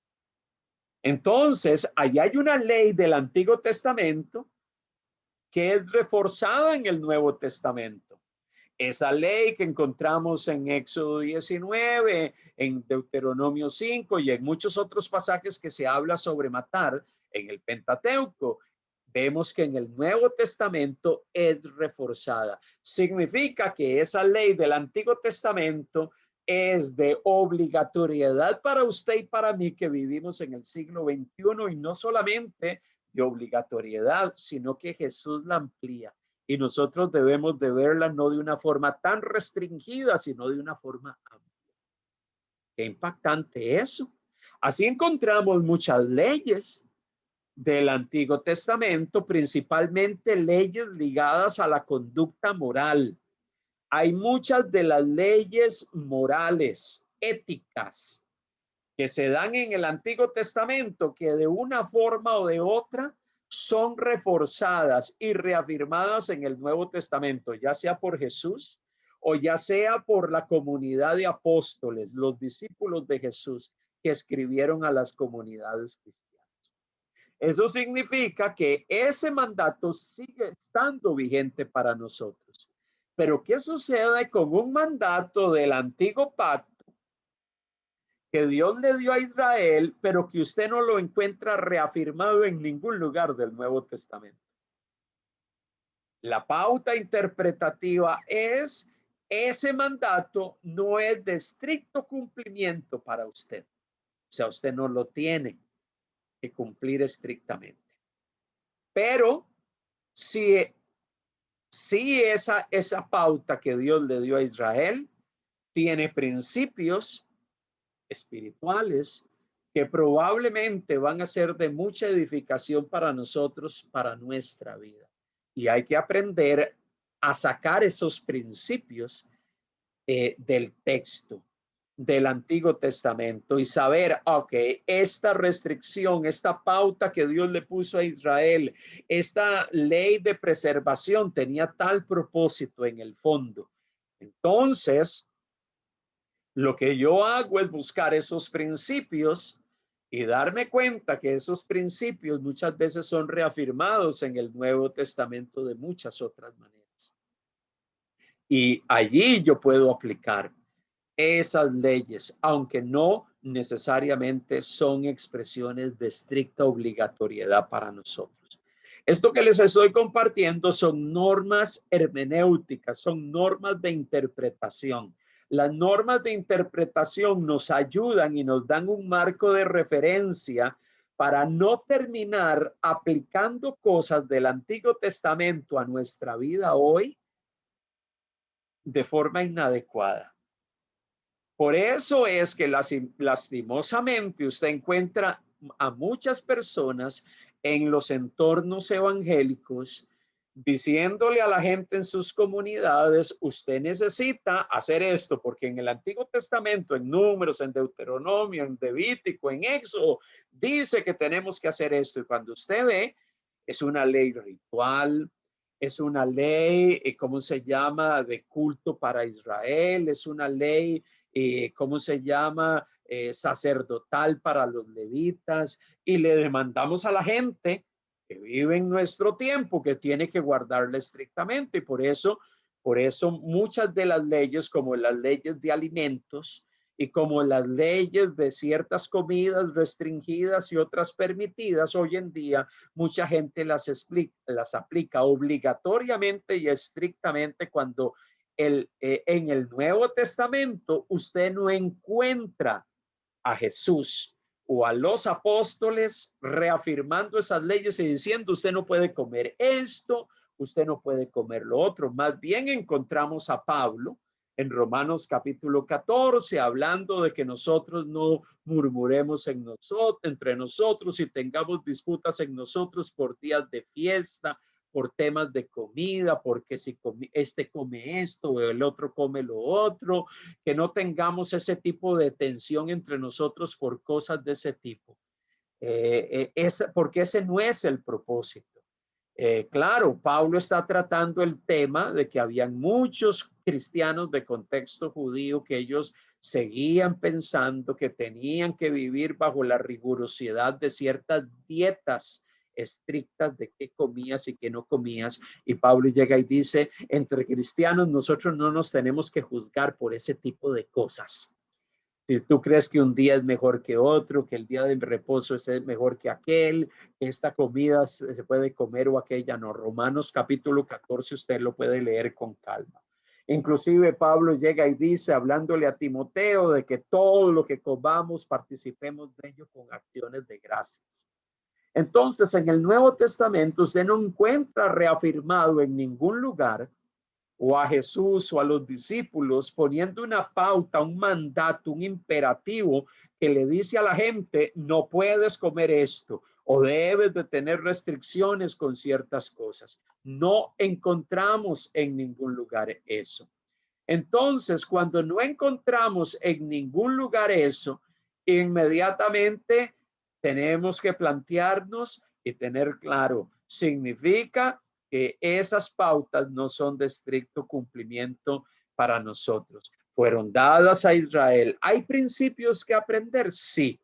Entonces, ahí hay una ley del Antiguo Testamento que es reforzada en el Nuevo Testamento. Esa ley que encontramos en Éxodo 19, en Deuteronomio 5 y en muchos otros pasajes que se habla sobre matar en el Pentateuco, vemos que en el Nuevo Testamento es reforzada. Significa que esa ley del Antiguo Testamento es de obligatoriedad para usted y para mí que vivimos en el siglo XXI, y no solamente de obligatoriedad, sino que Jesús la amplía. Y nosotros debemos de verla no de una forma tan restringida, sino de una forma amplia. Qué impactante eso. Así encontramos muchas leyes del Antiguo Testamento, principalmente leyes ligadas a la conducta moral. Hay muchas de las leyes morales, éticas, que se dan en el Antiguo Testamento, que de una forma o de otra son reforzadas y reafirmadas en el Nuevo Testamento, ya sea por Jesús o ya sea por la comunidad de apóstoles, los discípulos de Jesús que escribieron a las comunidades cristianas. Eso significa que ese mandato sigue estando vigente para nosotros. Pero ¿qué sucede con un mandato del antiguo pacto que Dios le dio a Israel, pero que usted no lo encuentra reafirmado en ningún lugar del Nuevo Testamento? La pauta interpretativa es: ese mandato no es de estricto cumplimiento para usted. O sea, usted no lo tiene que cumplir estrictamente. Pero si esa pauta que Dios le dio a Israel tiene principios espirituales que probablemente van a ser de mucha edificación para nosotros, para nuestra vida. Y hay que aprender a sacar esos principios del texto del Antiguo Testamento y saber, ok, esta restricción, esta pauta que Dios le puso a Israel, esta ley de preservación tenía tal propósito en el fondo. Entonces, lo que yo hago es buscar esos principios y darme cuenta que esos principios muchas veces son reafirmados en el Nuevo Testamento de muchas otras maneras. Y allí yo puedo aplicar esas leyes, aunque no necesariamente son expresiones de estricta obligatoriedad para nosotros. Esto que les estoy compartiendo son normas hermenéuticas, son normas de interpretación. Las normas de interpretación nos ayudan y nos dan un marco de referencia para no terminar aplicando cosas del Antiguo Testamento a nuestra vida hoy de forma inadecuada. Por eso es que lastimosamente usted encuentra a muchas personas en los entornos evangélicos diciéndole a la gente en sus comunidades: usted necesita hacer esto, porque en el Antiguo Testamento, en Números, en Deuteronomio, en Levítico, en Éxodo, dice que tenemos que hacer esto. Y cuando usted ve, es una ley ritual, es una ley, ¿cómo se llama?, de culto para Israel, es una ley, ¿cómo se llama?, sacerdotal para los levitas, y le demandamos a la gente que vive en nuestro tiempo que tiene que guardarla estrictamente. Y por eso muchas de las leyes, como las leyes de alimentos y como las leyes de ciertas comidas restringidas y otras permitidas, hoy en día mucha gente las aplica obligatoriamente y estrictamente, cuando en el Nuevo Testamento usted no encuentra a Jesús o a los apóstoles reafirmando esas leyes y diciendo: usted no puede comer esto usted no puede comer lo otro. Más bien encontramos a Pablo en Romanos capítulo 14, hablando de que nosotros no murmuremos entre nosotros y tengamos disputas en nosotros por días de fiesta, por temas de comida, porque si este come esto o el otro come lo otro, que no tengamos ese tipo de tensión entre nosotros por cosas de ese tipo. Porque ese no es el propósito. Claro, Pablo está tratando el tema de que habían muchos cristianos de contexto judío que ellos seguían pensando que tenían que vivir bajo la rigurosidad de ciertas dietas estrictas de qué comías y qué no comías. Y Pablo llega y dice, entre cristianos nosotros no nos tenemos que juzgar por ese tipo de cosas. Si tú crees que un día es mejor que otro, que el día de reposo es mejor que aquel, que esta comida se puede comer o aquella no. Romanos capítulo 14, usted lo puede leer con calma. Inclusive Pablo llega y dice, hablándole a Timoteo, de que todo lo que comamos participemos de ello con acciones de gracias. Entonces, en el Nuevo Testamento usted no encuentra reafirmado en ningún lugar o a Jesús o a los discípulos poniendo una pauta, un mandato, un imperativo que le dice a la gente, no puedes comer esto o debes de tener restricciones con ciertas cosas. No encontramos en ningún lugar eso. Entonces, cuando no encontramos en ningún lugar eso, inmediatamente tenemos que plantearnos y tener claro, significa que esas pautas no son de estricto cumplimiento para nosotros. Fueron dadas a Israel. ¿Hay principios que aprender? Sí.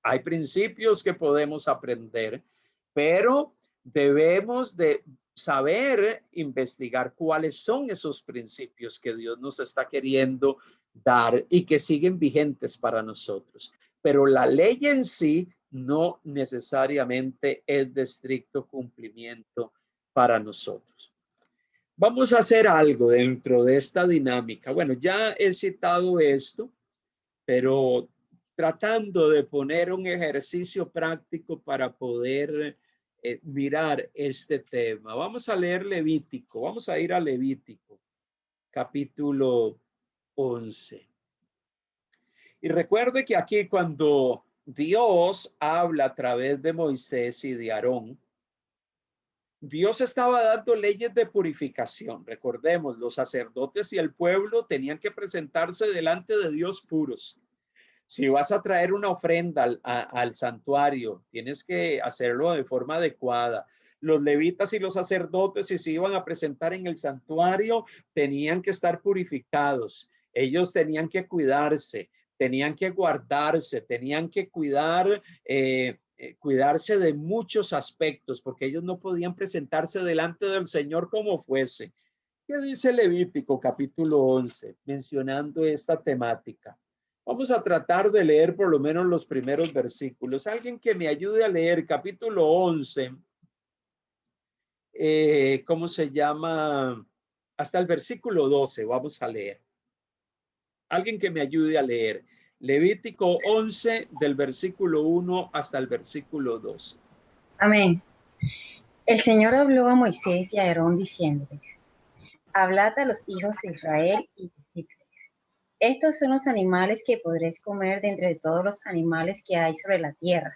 Hay principios que podemos aprender, pero debemos de saber investigar cuáles son esos principios que Dios nos está queriendo dar y que siguen vigentes para nosotros. Pero la ley en sí no necesariamente es de estricto cumplimiento para nosotros. Vamos a hacer algo dentro de esta dinámica. Bueno, ya he citado esto, pero tratando de poner un ejercicio práctico para poder mirar este tema. Vamos a leer Levítico, vamos a ir a Levítico, capítulo 11. Y recuerde que aquí cuando Dios habla a través de Moisés y de Aarón, Dios estaba dando leyes de purificación. Recordemos, los sacerdotes y el pueblo tenían que presentarse delante de Dios puros. Si vas a traer una ofrenda al santuario, tienes que hacerlo de forma adecuada. Los levitas y los sacerdotes, si se iban a presentar en el santuario, tenían que estar purificados. Ellos tenían que cuidarse, tenían que guardarse, tenían que cuidarse de muchos aspectos, porque ellos no podían presentarse delante del Señor como fuese. ¿Qué dice Levítico capítulo 11 mencionando esta temática? Vamos a tratar de leer por lo menos los primeros versículos. Alguien que me ayude a leer capítulo 11, ¿cómo se llama? Hasta el versículo 12, vamos a leer. Alguien que me ayude a leer. Levítico 11 del versículo 1 hasta el versículo 12. Amén. El Señor habló a Moisés y a Aarón diciéndoles, hablad a los hijos de Israel y decidles, estos son los animales que podréis comer de entre todos los animales que hay sobre la tierra.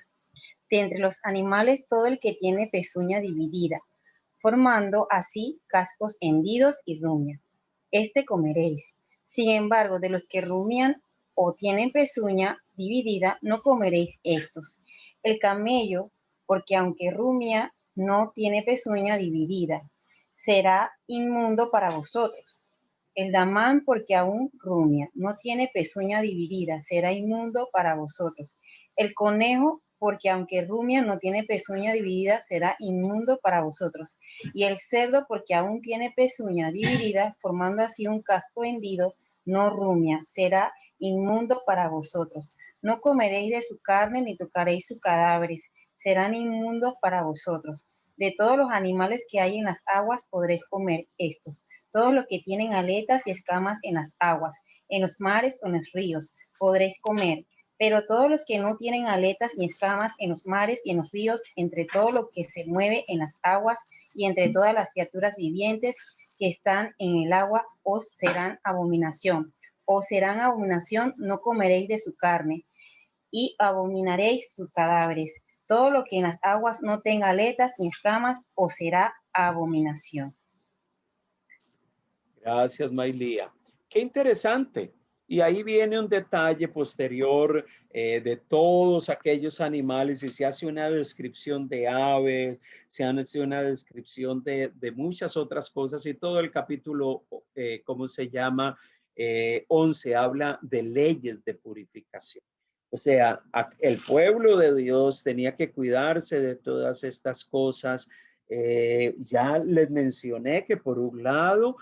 De entre los animales todo el que tiene pezuña dividida, formando así cascos hendidos y rumia. Este comeréis. Sin embargo, de los que rumian o tienen pezuña dividida, no comeréis estos. El camello, porque aunque rumia, no tiene pezuña dividida, será inmundo para vosotros. El damán, porque aún rumia, no tiene pezuña dividida, será inmundo para vosotros. El conejo, porque aunque rumia, no tiene pezuña dividida, será inmundo para vosotros. Y el cerdo, porque aún tiene pezuña dividida, formando así un casco hendido, no rumia, será inmundo para vosotros. No comeréis de su carne, ni tocaréis sus cadáveres, serán inmundos para vosotros. De todos los animales que hay en las aguas podréis comer estos. Todos los que tienen aletas y escamas en las aguas, en los mares o en los ríos, podréis comer. Pero todos los que no tienen aletas ni escamas en los mares y en los ríos, entre todo lo que se mueve en las aguas y entre todas las criaturas vivientes que están en el agua, os serán abominación. Os serán abominación, no comeréis de su carne y abominaréis sus cadáveres. Todo lo que en las aguas no tenga aletas ni escamas, os será abominación. Gracias, Mailía. Qué interesante. Y ahí viene un detalle posterior de todos aquellos animales y se hace una descripción de aves, se hace una descripción de muchas otras cosas y todo el capítulo, ¿cómo se llama? 11 habla de leyes de purificación. O sea, el pueblo de Dios tenía que cuidarse de todas estas cosas. Ya les mencioné que por un lado,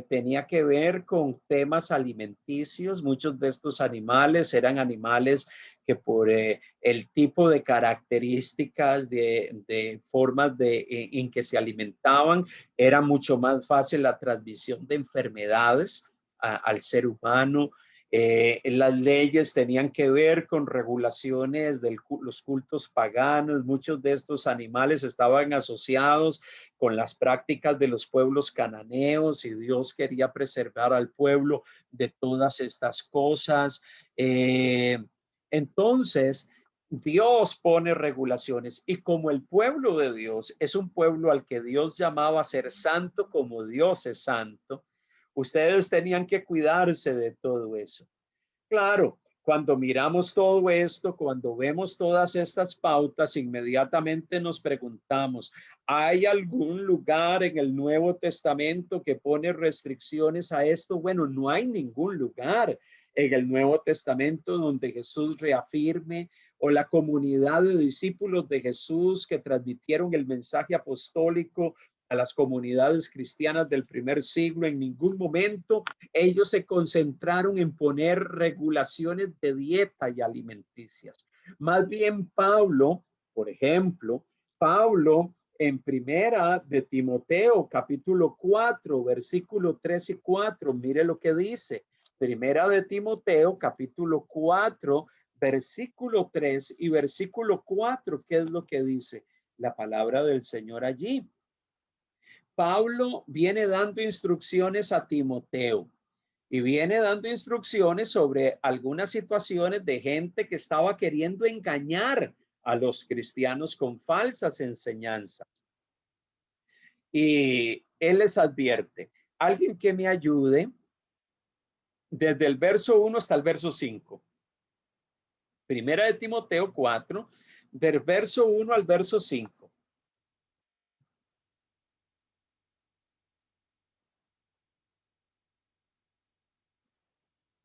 tenía que ver con temas alimenticios. Muchos de estos animales eran animales que por el tipo de características, de formas en que se alimentaban, era mucho más fácil la transmisión de enfermedades al ser humano. Las leyes tenían que ver con regulaciones de los cultos paganos. Muchos de estos animales estaban asociados con las prácticas de los pueblos cananeos y Dios quería preservar al pueblo de todas estas cosas. Entonces, Dios pone regulaciones y como el pueblo de Dios es un pueblo al que Dios llamaba a ser santo como Dios es santo, ustedes tenían que cuidarse de todo eso. Claro, cuando miramos todo esto, cuando vemos todas estas pautas, inmediatamente nos preguntamos, ¿hay algún lugar en el Nuevo Testamento que pone restricciones a esto? Bueno, no hay ningún lugar en el Nuevo Testamento donde Jesús reafirme o la comunidad de discípulos de Jesús que transmitieron el mensaje apostólico a las comunidades cristianas del primer siglo. En ningún momento ellos se concentraron en poner regulaciones de dieta y alimenticias. Más bien Pablo, por ejemplo, Pablo en primera de Timoteo, capítulo 4, versículo 3 y 4, mire lo que dice. Primera de Timoteo, capítulo 4, versículo 3 y versículo 4, ¿qué es lo que dice la palabra del Señor allí? Pablo viene dando instrucciones a Timoteo y viene dando instrucciones sobre algunas situaciones de gente que estaba queriendo engañar a los cristianos con falsas enseñanzas. Y él les advierte, alguien que me ayude desde el verso 1 hasta el verso 5. Primera de Timoteo 4, del verso 1 al verso 5.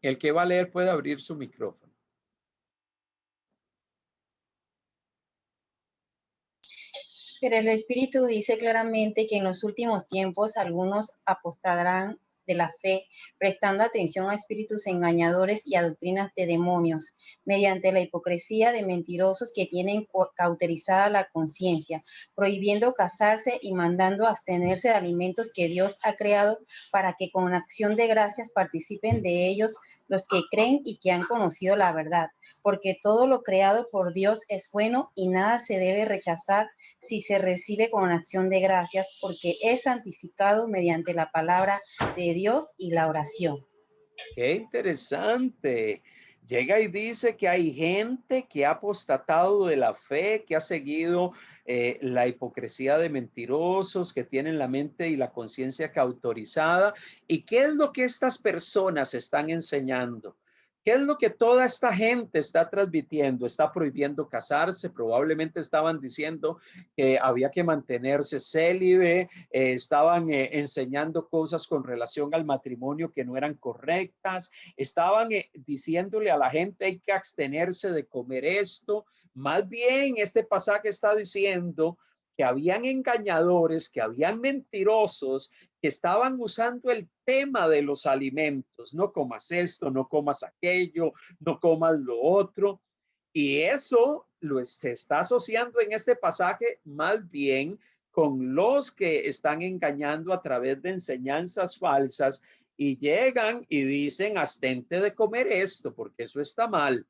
El que va a leer puede abrir su micrófono. Pero el Espíritu dice claramente que en los últimos tiempos algunos apostarán de la fe, prestando atención a espíritus engañadores y a doctrinas de demonios, mediante la hipocresía de mentirosos que tienen cauterizada la conciencia, prohibiendo casarse y mandando abstenerse de alimentos que Dios ha creado para que con acción de gracias participen de ellos los que creen y que han conocido la verdad, porque todo lo creado por Dios es bueno y nada se debe rechazar si se recibe con acción de gracias, porque es santificado mediante la palabra de Dios y la oración. Qué interesante. Llega y dice que hay gente que ha apostatado de la fe, que ha seguido la hipocresía de mentirosos, que tienen la mente y la conciencia cauterizada. ¿Y qué es lo que estas personas están enseñando? ¿Qué es lo que toda esta gente está transmitiendo? Está prohibiendo casarse, probablemente estaban diciendo que había que mantenerse célibe, estaban enseñando cosas con relación al matrimonio que no eran correctas, estaban diciéndole a la gente hay que abstenerse de comer esto. Más bien este pasaje está diciendo que habían engañadores, que habían mentirosos, que estaban usando el tema de los alimentos. No comas esto, no comas aquello, no comas lo otro. Y eso se está asociando en este pasaje más bien con los que están engañando a través de enseñanzas falsas y llegan y dicen, abstente de comer esto, porque eso está mal.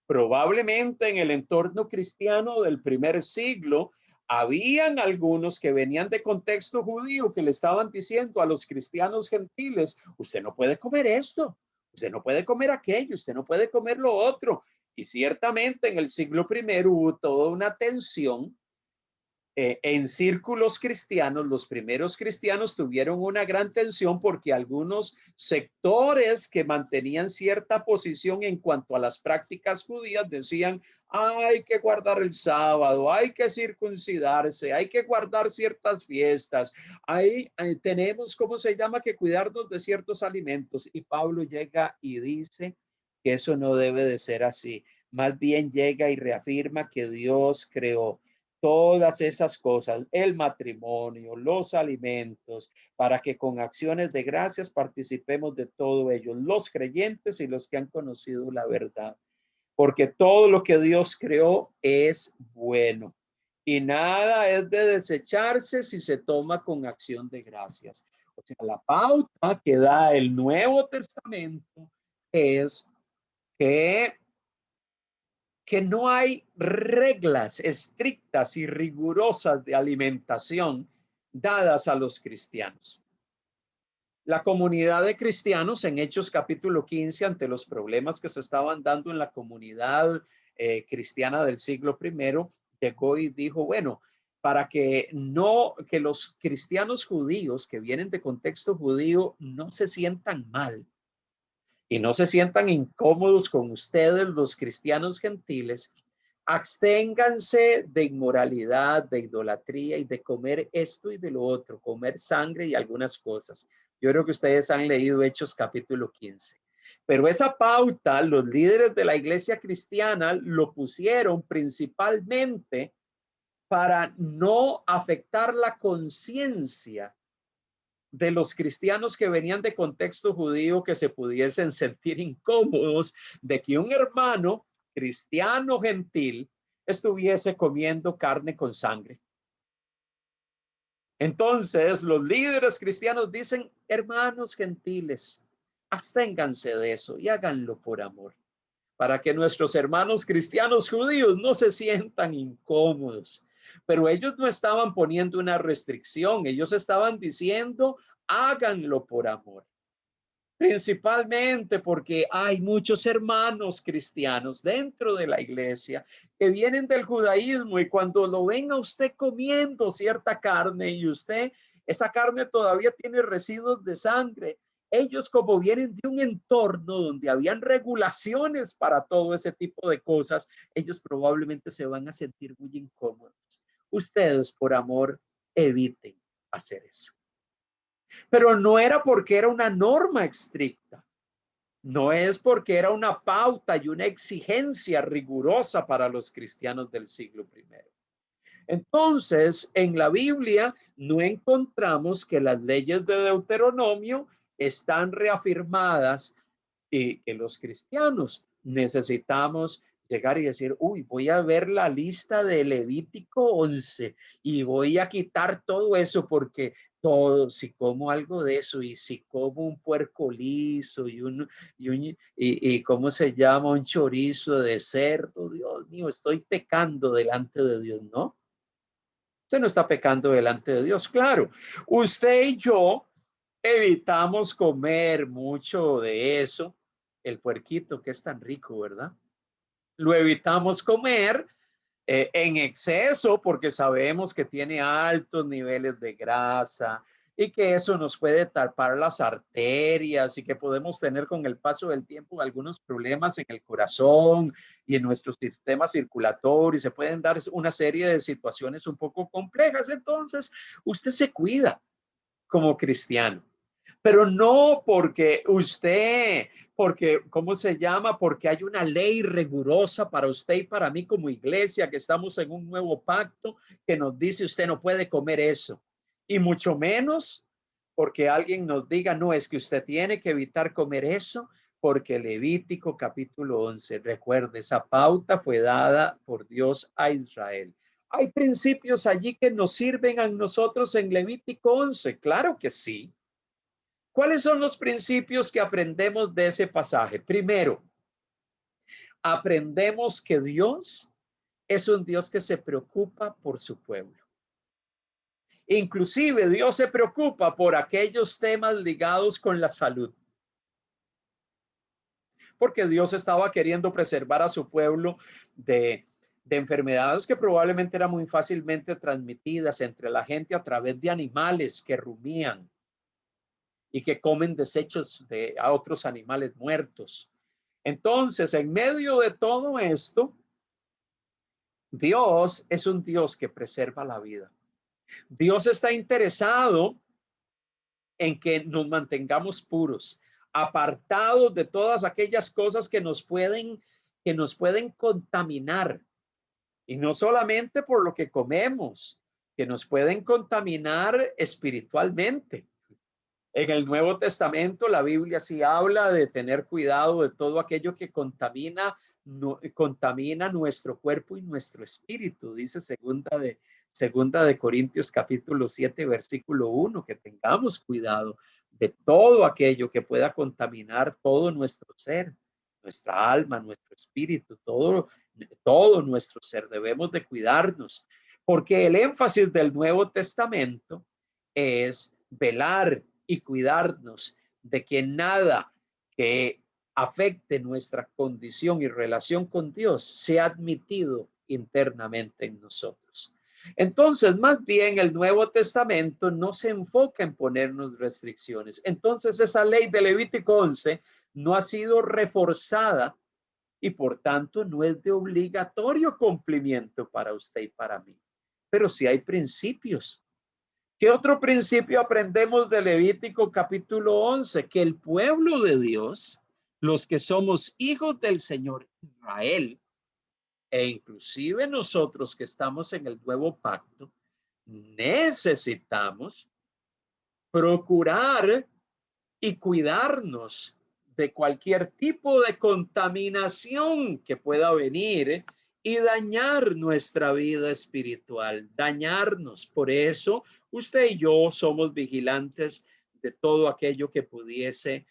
Probablemente en el entorno cristiano del primer siglo, habían algunos que venían de contexto judío que le estaban diciendo a los cristianos gentiles, usted no puede comer esto, usted no puede comer aquello, usted no puede comer lo otro. Y ciertamente en el siglo primero hubo toda una tensión en círculos cristianos. Los primeros cristianos tuvieron una gran tensión porque algunos sectores que mantenían cierta posición en cuanto a las prácticas judías decían, hay que guardar el sábado, hay que circuncidarse, hay que guardar ciertas fiestas, tenemos, ¿cómo se llama?, que cuidarnos de ciertos alimentos. Y Pablo llega y dice que eso no debe de ser así. Más bien llega y reafirma que Dios creó todas esas cosas, el matrimonio, los alimentos, para que con acciones de gracias participemos de todo ello, los creyentes y los que han conocido la verdad, porque todo lo que Dios creó es bueno y nada es de desecharse si se toma con acción de gracias. O sea, la pauta que da el Nuevo Testamento es que no hay reglas estrictas y rigurosas de alimentación dadas a los cristianos. La comunidad de cristianos en Hechos capítulo 15, ante los problemas que se estaban dando en la comunidad cristiana del siglo primero, llegó y dijo, bueno, para que los cristianos judíos que vienen de contexto judío no se sientan mal y no se sientan incómodos con ustedes, los cristianos gentiles, absténganse de inmoralidad, de idolatría y de comer esto y de lo otro, comer sangre y algunas cosas. Yo creo que ustedes han leído Hechos capítulo 15. Pero esa pauta, los líderes de la iglesia cristiana lo pusieron principalmente para no afectar la conciencia de los cristianos que venían de contexto judío, que se pudiesen sentir incómodos de que un hermano cristiano gentil estuviese comiendo carne con sangre. Entonces los líderes cristianos dicen, hermanos gentiles, absténganse de eso y háganlo por amor, para que nuestros hermanos cristianos judíos no se sientan incómodos. Pero ellos no estaban poniendo una restricción, ellos estaban diciendo, háganlo por amor. Principalmente porque hay muchos hermanos cristianos dentro de la iglesia que vienen del judaísmo y cuando lo ven a usted comiendo cierta carne y esa carne todavía tiene residuos de sangre, ellos como vienen de un entorno donde habían regulaciones para todo ese tipo de cosas, ellos probablemente se van a sentir muy incómodos. Ustedes, por amor, eviten hacer eso. Pero no era porque era una norma estricta, no es porque era una pauta y una exigencia rigurosa para los cristianos del siglo primero. Entonces, en la Biblia no encontramos que las leyes de Deuteronomio están reafirmadas y que los cristianos necesitamos llegar y decir, uy, voy a ver la lista de Levítico 11 y voy a quitar todo eso porque todo, si como algo de eso y si como un puerco liso y ¿cómo se llama? Un chorizo de cerdo, Dios mío, estoy pecando delante de Dios, ¿no? Usted no está pecando delante de Dios, claro. Usted y yo evitamos comer mucho de eso, el puerquito que es tan rico, ¿verdad? Lo evitamos comer en exceso porque sabemos que tiene altos niveles de grasa y que eso nos puede tapar las arterias y que podemos tener con el paso del tiempo algunos problemas en el corazón y en nuestro sistema circulatorio y se pueden dar una serie de situaciones un poco complejas. Entonces, usted se cuida como cristiano, pero no porque, ¿cómo se llama? Porque hay una ley rigurosa para usted y para mí como iglesia, que estamos en un nuevo pacto que nos dice usted no puede comer eso. Y mucho menos porque alguien nos diga, no, es que usted tiene que evitar comer eso, porque Levítico capítulo 11, recuerde, esa pauta fue dada por Dios a Israel. ¿Hay principios allí que nos sirven a nosotros en Levítico 11? Claro que sí. ¿Cuáles son los principios que aprendemos de ese pasaje? Primero, aprendemos que Dios es un Dios que se preocupa por su pueblo. Inclusive Dios se preocupa por aquellos temas ligados con la salud. Porque Dios estaba queriendo preservar a su pueblo de enfermedades que probablemente eran muy fácilmente transmitidas entre la gente a través de animales que rumían y que comen desechos de a otros animales muertos. Entonces, en medio de todo esto, Dios es un Dios que preserva la vida. Dios está interesado en que nos mantengamos puros, apartados de todas aquellas cosas que nos pueden contaminar. Y no solamente por lo que comemos, que nos pueden contaminar espiritualmente. En el Nuevo Testamento, la Biblia sí habla de tener cuidado de todo aquello que contamina nuestro cuerpo y nuestro espíritu. Dice segunda de Corintios capítulo 7, versículo 1, que tengamos cuidado de todo aquello que pueda contaminar todo nuestro ser, nuestra alma, nuestro espíritu, todo nuestro ser. Debemos de cuidarnos, porque el énfasis del Nuevo Testamento es velar y cuidarnos de que nada que afecte nuestra condición y relación con Dios sea admitido internamente en nosotros. Entonces, más bien el Nuevo Testamento no se enfoca en ponernos restricciones. Entonces, esa ley de Levítico 11 no ha sido reforzada y por tanto no es de obligatorio cumplimiento para usted y para mí. Pero sí hay principios. ¿Qué otro principio aprendemos de Levítico capítulo 11? Que el pueblo de Dios, los que somos hijos del Señor Israel, e inclusive nosotros que estamos en el nuevo pacto, necesitamos procurar y cuidarnos de cualquier tipo de contaminación que pueda venir y dañar nuestra vida espiritual, dañarnos. Por eso usted y yo somos vigilantes de todo aquello que pudiese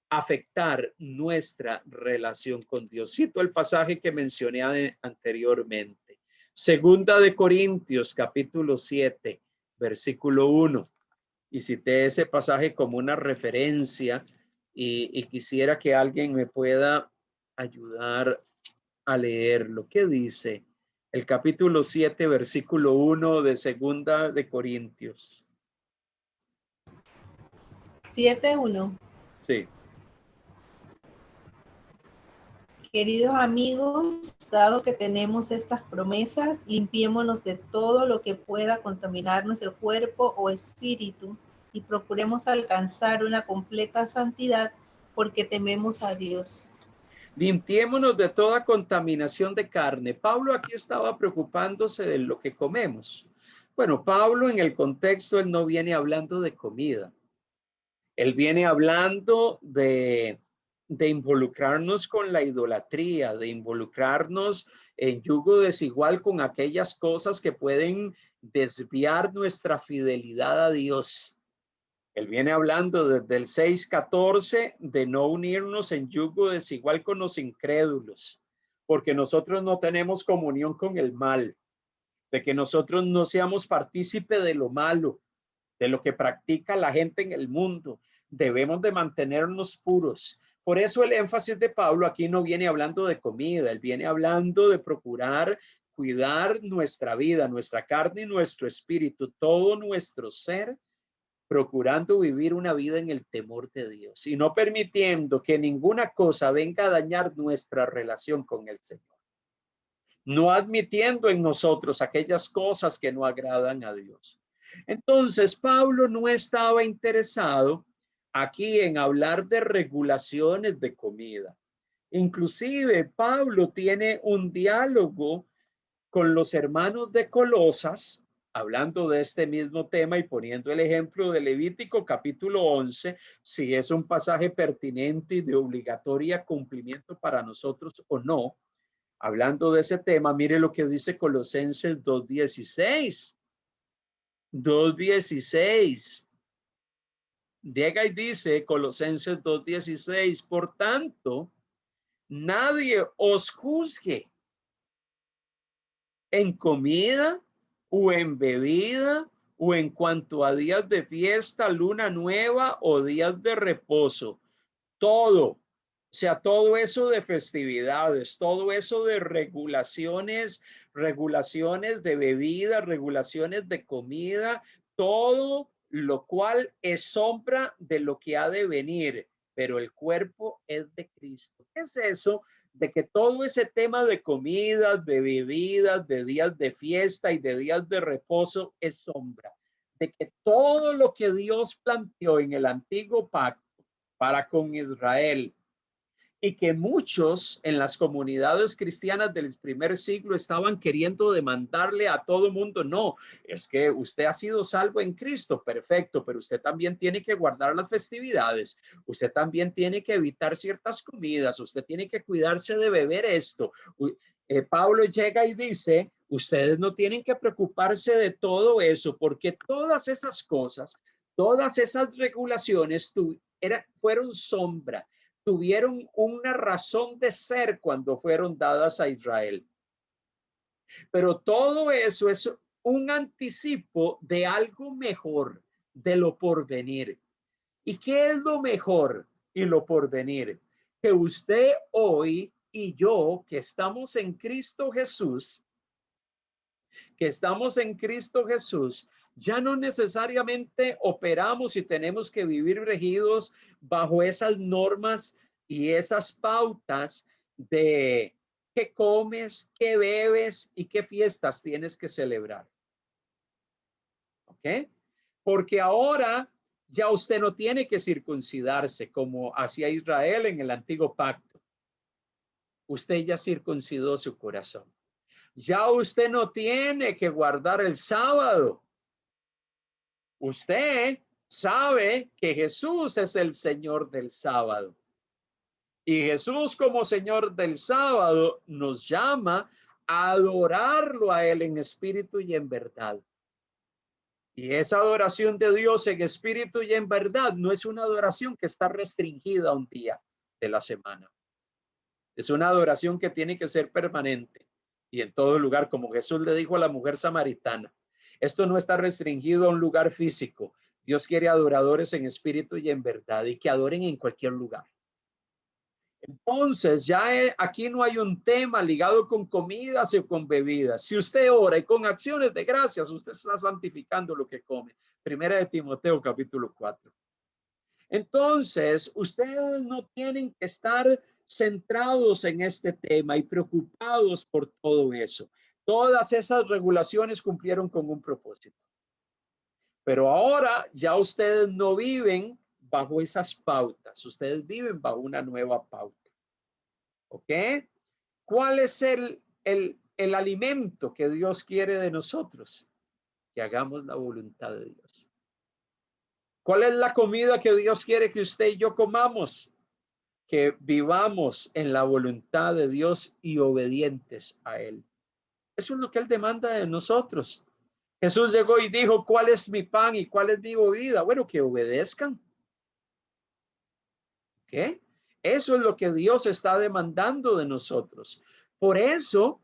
afectar nuestra relación con Dios. Cito el pasaje que mencioné anteriormente. Segunda de Corintios, capítulo 7, versículo 1. Y cité ese pasaje como una referencia y quisiera que alguien me pueda ayudar a leerlo. ¿Qué dice? El capítulo 7, versículo 1 de Segunda de Corintios. 7:1. Sí. Queridos amigos, dado que tenemos estas promesas, limpiémonos de todo lo que pueda contaminar nuestro cuerpo o espíritu y procuremos alcanzar una completa santidad porque tememos a Dios. Limpiémonos de toda contaminación de carne. Pablo aquí estaba preocupándose de lo que comemos. Bueno, Pablo en el contexto, él no viene hablando de comida. Él viene hablando de involucrarnos con la idolatría, de involucrarnos en yugo desigual con aquellas cosas que pueden desviar nuestra fidelidad a Dios. Él viene hablando desde el 6:14 de no unirnos en yugo desigual con los incrédulos, porque nosotros no tenemos comunión con el mal, de que nosotros no seamos partícipe de lo malo, de lo que practica la gente en el mundo. Debemos de mantenernos puros. Por eso el énfasis de Pablo aquí no viene hablando de comida, él viene hablando de procurar cuidar nuestra vida, nuestra carne y nuestro espíritu, todo nuestro ser, procurando vivir una vida en el temor de Dios y no permitiendo que ninguna cosa venga a dañar nuestra relación con el Señor. No admitiendo en nosotros aquellas cosas que no agradan a Dios. Entonces, Pablo no estaba interesado aquí en hablar de regulaciones de comida. Inclusive, Pablo tiene un diálogo con los hermanos de Colosas, hablando de este mismo tema y poniendo el ejemplo de Levítico capítulo 11, si es un pasaje pertinente y de obligatoria cumplimiento para nosotros o no. Hablando de ese tema, mire lo que dice Colosenses 2:16. 2:16. Llega y dice Colosenses 2:16, por tanto, nadie os juzgue en comida o en bebida o en cuanto a días de fiesta, luna nueva o días de reposo. Todo, o sea, todo eso de festividades, todo eso de regulaciones, regulaciones de bebida, regulaciones de comida, todo lo cual es sombra de lo que ha de venir, pero el cuerpo es de Cristo. ¿Qué es eso? De que todo ese tema de comidas, de bebidas, de días de fiesta y de días de reposo es sombra. De que todo lo que Dios planteó en el antiguo pacto para con Israel y que muchos en las comunidades cristianas del primer siglo estaban queriendo demandarle a todo mundo, no, es que usted ha sido salvo en Cristo, perfecto, pero usted también tiene que guardar las festividades, usted también tiene que evitar ciertas comidas, usted tiene que cuidarse de beber esto. Pablo llega y dice, ustedes no tienen que preocuparse de todo eso, porque todas esas cosas, todas esas regulaciones fueron sombra, tuvieron una razón de ser cuando fueron dadas a Israel. Pero todo eso es un anticipo de algo mejor, de lo porvenir. ¿Y qué es lo mejor y lo porvenir? Que usted hoy y yo, que estamos en Cristo Jesús, ya no necesariamente operamos y tenemos que vivir regidos bajo esas normas y esas pautas de qué comes, qué bebes y qué fiestas tienes que celebrar. ¿Ok? Porque ahora ya usted no tiene que circuncidarse como hacía Israel en el antiguo pacto. Usted ya circuncidó su corazón. Ya usted no tiene que guardar el sábado. Usted sabe que Jesús es el Señor del sábado. Y Jesús como Señor del sábado nos llama a adorarlo a Él en espíritu y en verdad. Y esa adoración de Dios en espíritu y en verdad no es una adoración que está restringida a un día de la semana. Es una adoración que tiene que ser permanente y en todo lugar, como Jesús le dijo a la mujer samaritana. Esto no está restringido a un lugar físico. Dios quiere adoradores en espíritu y en verdad y que adoren en cualquier lugar. Entonces, ya aquí no hay un tema ligado con comidas o con bebidas. Si usted ora y con acciones de gracias, usted está santificando lo que come. Primera de Timoteo, capítulo 4. Entonces, ustedes no tienen que estar centrados en este tema y preocupados por todo eso. Todas esas regulaciones cumplieron con un propósito. Pero ahora ya ustedes no viven bajo esas pautas, ustedes viven bajo una nueva pauta. ¿Ok? ¿Cuál es el alimento que Dios quiere de nosotros? Que hagamos la voluntad de Dios. ¿Cuál es la comida que Dios quiere que usted y yo comamos? Que vivamos en la voluntad de Dios y obedientes a Él. Eso es lo que Él demanda de nosotros. Jesús llegó y dijo, ¿cuál es mi pan y cuál es mi bebida? Bueno, que obedezcan. ¿Qué? Eso es lo que Dios está demandando de nosotros. Por eso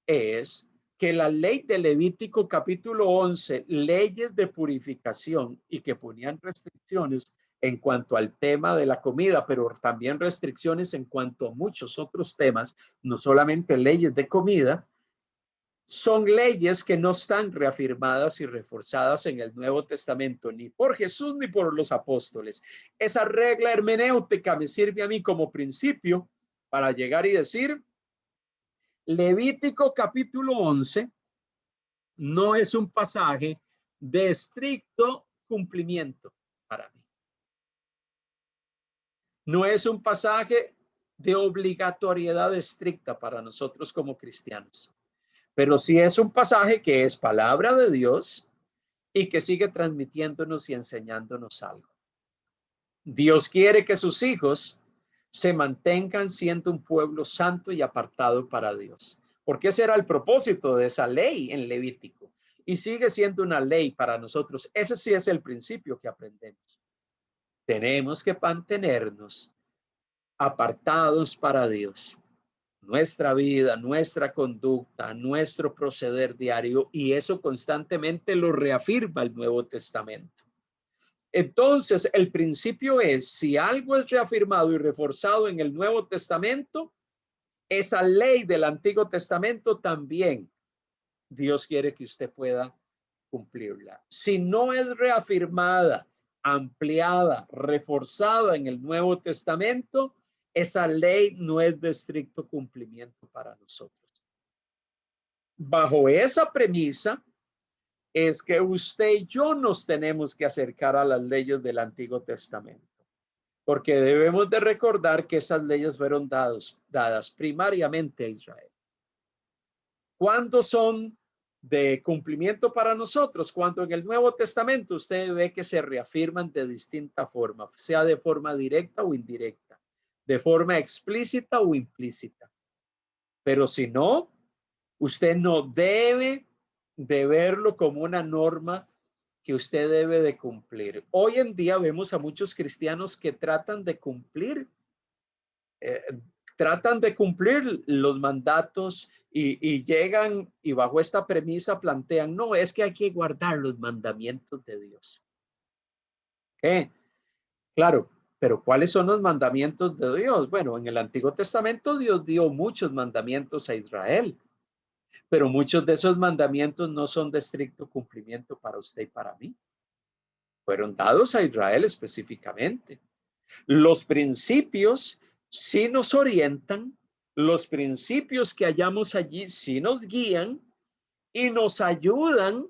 es que la ley de Levítico capítulo 11, leyes de purificación y que ponían restricciones en cuanto al tema de la comida, pero también restricciones en cuanto a muchos otros temas, no solamente leyes de comida, son leyes que no están reafirmadas y reforzadas en el Nuevo Testamento, ni por Jesús ni por los apóstoles. Esa regla hermenéutica me sirve a mí como principio para llegar y decir, Levítico capítulo 11 no es un pasaje de estricto cumplimiento para mí. No es un pasaje de obligatoriedad estricta para nosotros como cristianos. Pero sí es un pasaje que es palabra de Dios y que sigue transmitiéndonos y enseñándonos algo. Dios quiere que sus hijos se mantengan siendo un pueblo santo y apartado para Dios. Porque ese era el propósito de esa ley en Levítico. Y sigue siendo una ley para nosotros. Ese sí es el principio que aprendemos. Tenemos que mantenernos apartados para Dios. Nuestra vida, nuestra conducta, nuestro proceder diario, y eso constantemente lo reafirma el Nuevo Testamento. Entonces, el principio es, si algo es reafirmado y reforzado en el Nuevo Testamento, esa ley del Antiguo Testamento también Dios quiere que usted pueda cumplirla. Si no es reafirmada, ampliada, reforzada en el Nuevo Testamento, esa ley no es de estricto cumplimiento para nosotros. Bajo esa premisa es que usted y yo nos tenemos que acercar a las leyes del Antiguo Testamento, porque debemos de recordar que esas leyes fueron dadas primariamente a Israel. ¿Cuándo son de cumplimiento para nosotros? Cuando en el Nuevo Testamento usted ve que se reafirman de distinta forma, sea de forma directa o indirecta, de forma explícita o implícita. Pero si no, usted no debe de verlo como una norma que usted debe de cumplir. Hoy en día vemos a muchos cristianos que tratan de cumplir los mandatos y llegan y bajo esta premisa plantean, no, es que hay que guardar los mandamientos de Dios. Claro, pero ¿cuáles son los mandamientos de Dios? Bueno, en el Antiguo Testamento Dios dio muchos mandamientos a Israel, pero muchos de esos mandamientos no son de estricto cumplimiento para usted y para mí. Fueron dados a Israel específicamente. Los principios sí nos orientan, los principios que hallamos allí sí nos guían y nos ayudan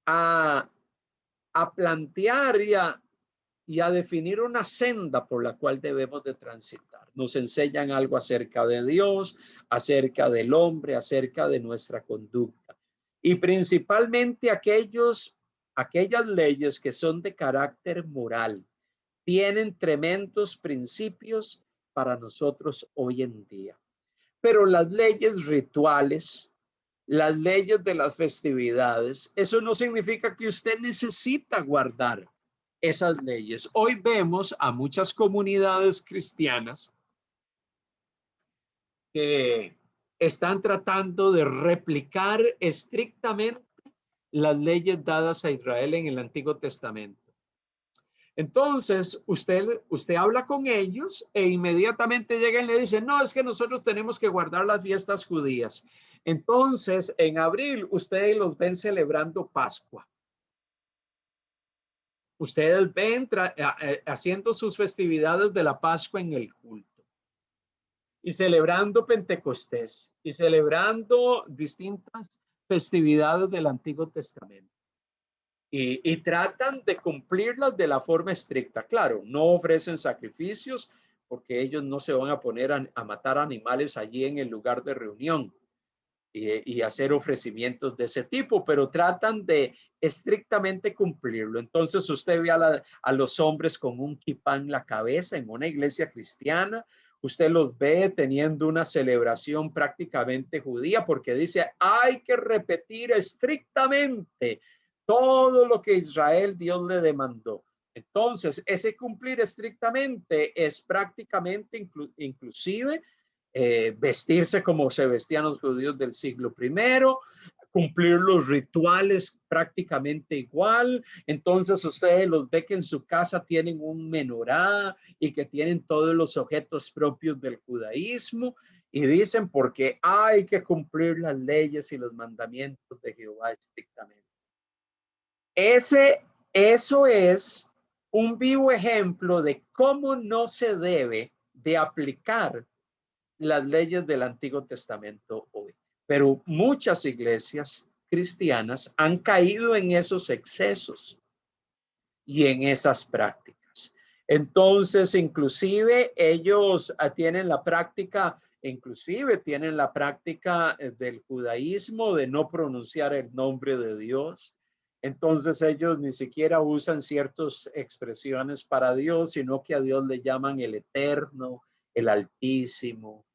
a plantear y a definir una senda por la cual debemos de transitar. Nos enseñan algo acerca de Dios, acerca del hombre, acerca de nuestra conducta. Y principalmente aquellas leyes que son de carácter moral, tienen tremendos principios para nosotros hoy en día. Pero las leyes rituales, las leyes de las festividades, eso no significa que usted necesita guardar esas leyes. Hoy vemos a muchas comunidades cristianas que están tratando de replicar estrictamente las leyes dadas a Israel en el Antiguo Testamento. Entonces, usted habla con ellos e inmediatamente llegan y le dicen, no, es que nosotros tenemos que guardar las fiestas judías. Entonces, en abril, ustedes los ven celebrando Pascua. Ustedes ven haciendo sus festividades de la Pascua en el culto y celebrando Pentecostés y celebrando distintas festividades del Antiguo Testamento. Y tratan de cumplirlas de la forma estricta. Claro, no ofrecen sacrificios porque ellos no se van a poner a matar animales allí en el lugar de reunión y hacer ofrecimientos de ese tipo, pero tratan de estrictamente cumplirlo. Entonces usted ve a los hombres con un kipá en la cabeza en una iglesia cristiana, usted los ve teniendo una celebración prácticamente judía porque dice, hay que repetir estrictamente todo lo que Israel Dios le demandó. Entonces, ese cumplir estrictamente es prácticamente inclusive vestirse como se vestían los judíos del siglo I, cumplir los rituales prácticamente igual. Entonces ustedes los ve que en su casa tienen un menorá y que tienen todos los objetos propios del judaísmo y dicen porque hay que cumplir las leyes y los mandamientos de Jehová estrictamente. Eso es un vivo ejemplo de cómo no se debe de aplicar las leyes del Antiguo Testamento hoy. Pero muchas iglesias cristianas han caído en esos excesos y en esas prácticas. Entonces, inclusive ellos tienen la práctica del judaísmo de no pronunciar el nombre de Dios. Entonces ellos ni siquiera usan ciertas expresiones para Dios, sino que a Dios le llaman el Eterno, el Altísimo,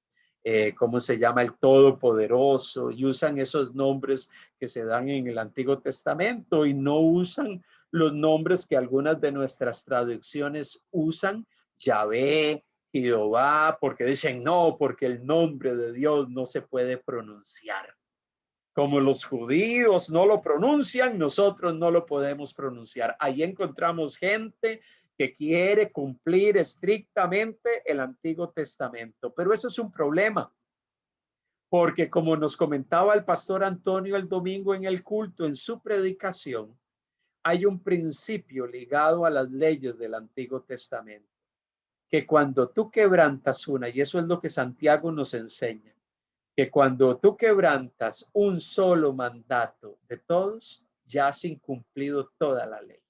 ¿cómo se llama? El Todopoderoso, y usan esos nombres que se dan en el Antiguo Testamento y no usan los nombres que algunas de nuestras traducciones usan, Yahvé, Jehová, porque dicen no, porque el nombre de Dios no se puede pronunciar. Como los judíos no lo pronuncian, nosotros no lo podemos pronunciar. Ahí encontramos gente que quiere cumplir estrictamente el Antiguo Testamento, pero eso es un problema, porque como nos comentaba el pastor Antonio el domingo en el culto, en su predicación, hay un principio ligado a las leyes del Antiguo Testamento, que cuando tú quebrantas una, y eso es lo que Santiago nos enseña, que cuando tú quebrantas un solo mandato de todos, ya has incumplido toda la ley.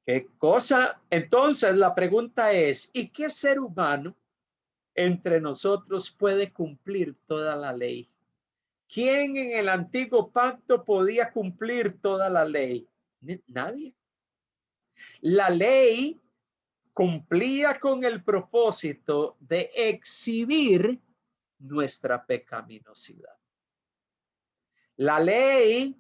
¿Qué cosa? Entonces la pregunta es, ¿y qué ser humano entre nosotros puede cumplir toda la ley? ¿Quién en el antiguo pacto podía cumplir toda la ley? Nadie. La ley cumplía con el propósito de exhibir nuestra pecaminosidad. La ley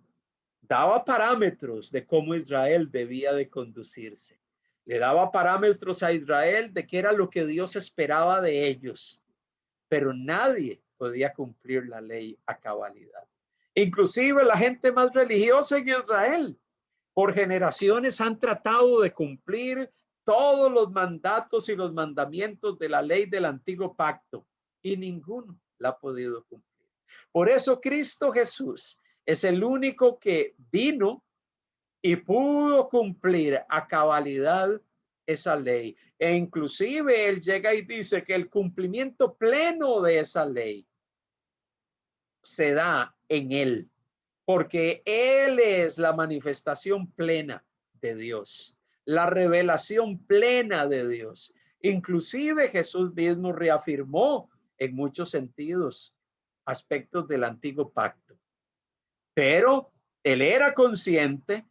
daba parámetros de cómo Israel debía de conducirse. Le daba parámetros a Israel de qué era lo que Dios esperaba de ellos, pero nadie podía cumplir la ley a cabalidad. Inclusive la gente más religiosa en Israel, por generaciones han tratado de cumplir todos los mandatos y los mandamientos de la ley del antiguo pacto y ninguno la ha podido cumplir. Por eso Cristo Jesús es el único que vino y pudo cumplir a cabalidad esa ley. E inclusive él llega y dice que el cumplimiento pleno de esa ley se da en él, porque él es la manifestación plena de Dios, la revelación plena de Dios. Inclusive Jesús mismo reafirmó en muchos sentidos aspectos del antiguo pacto, pero él era consciente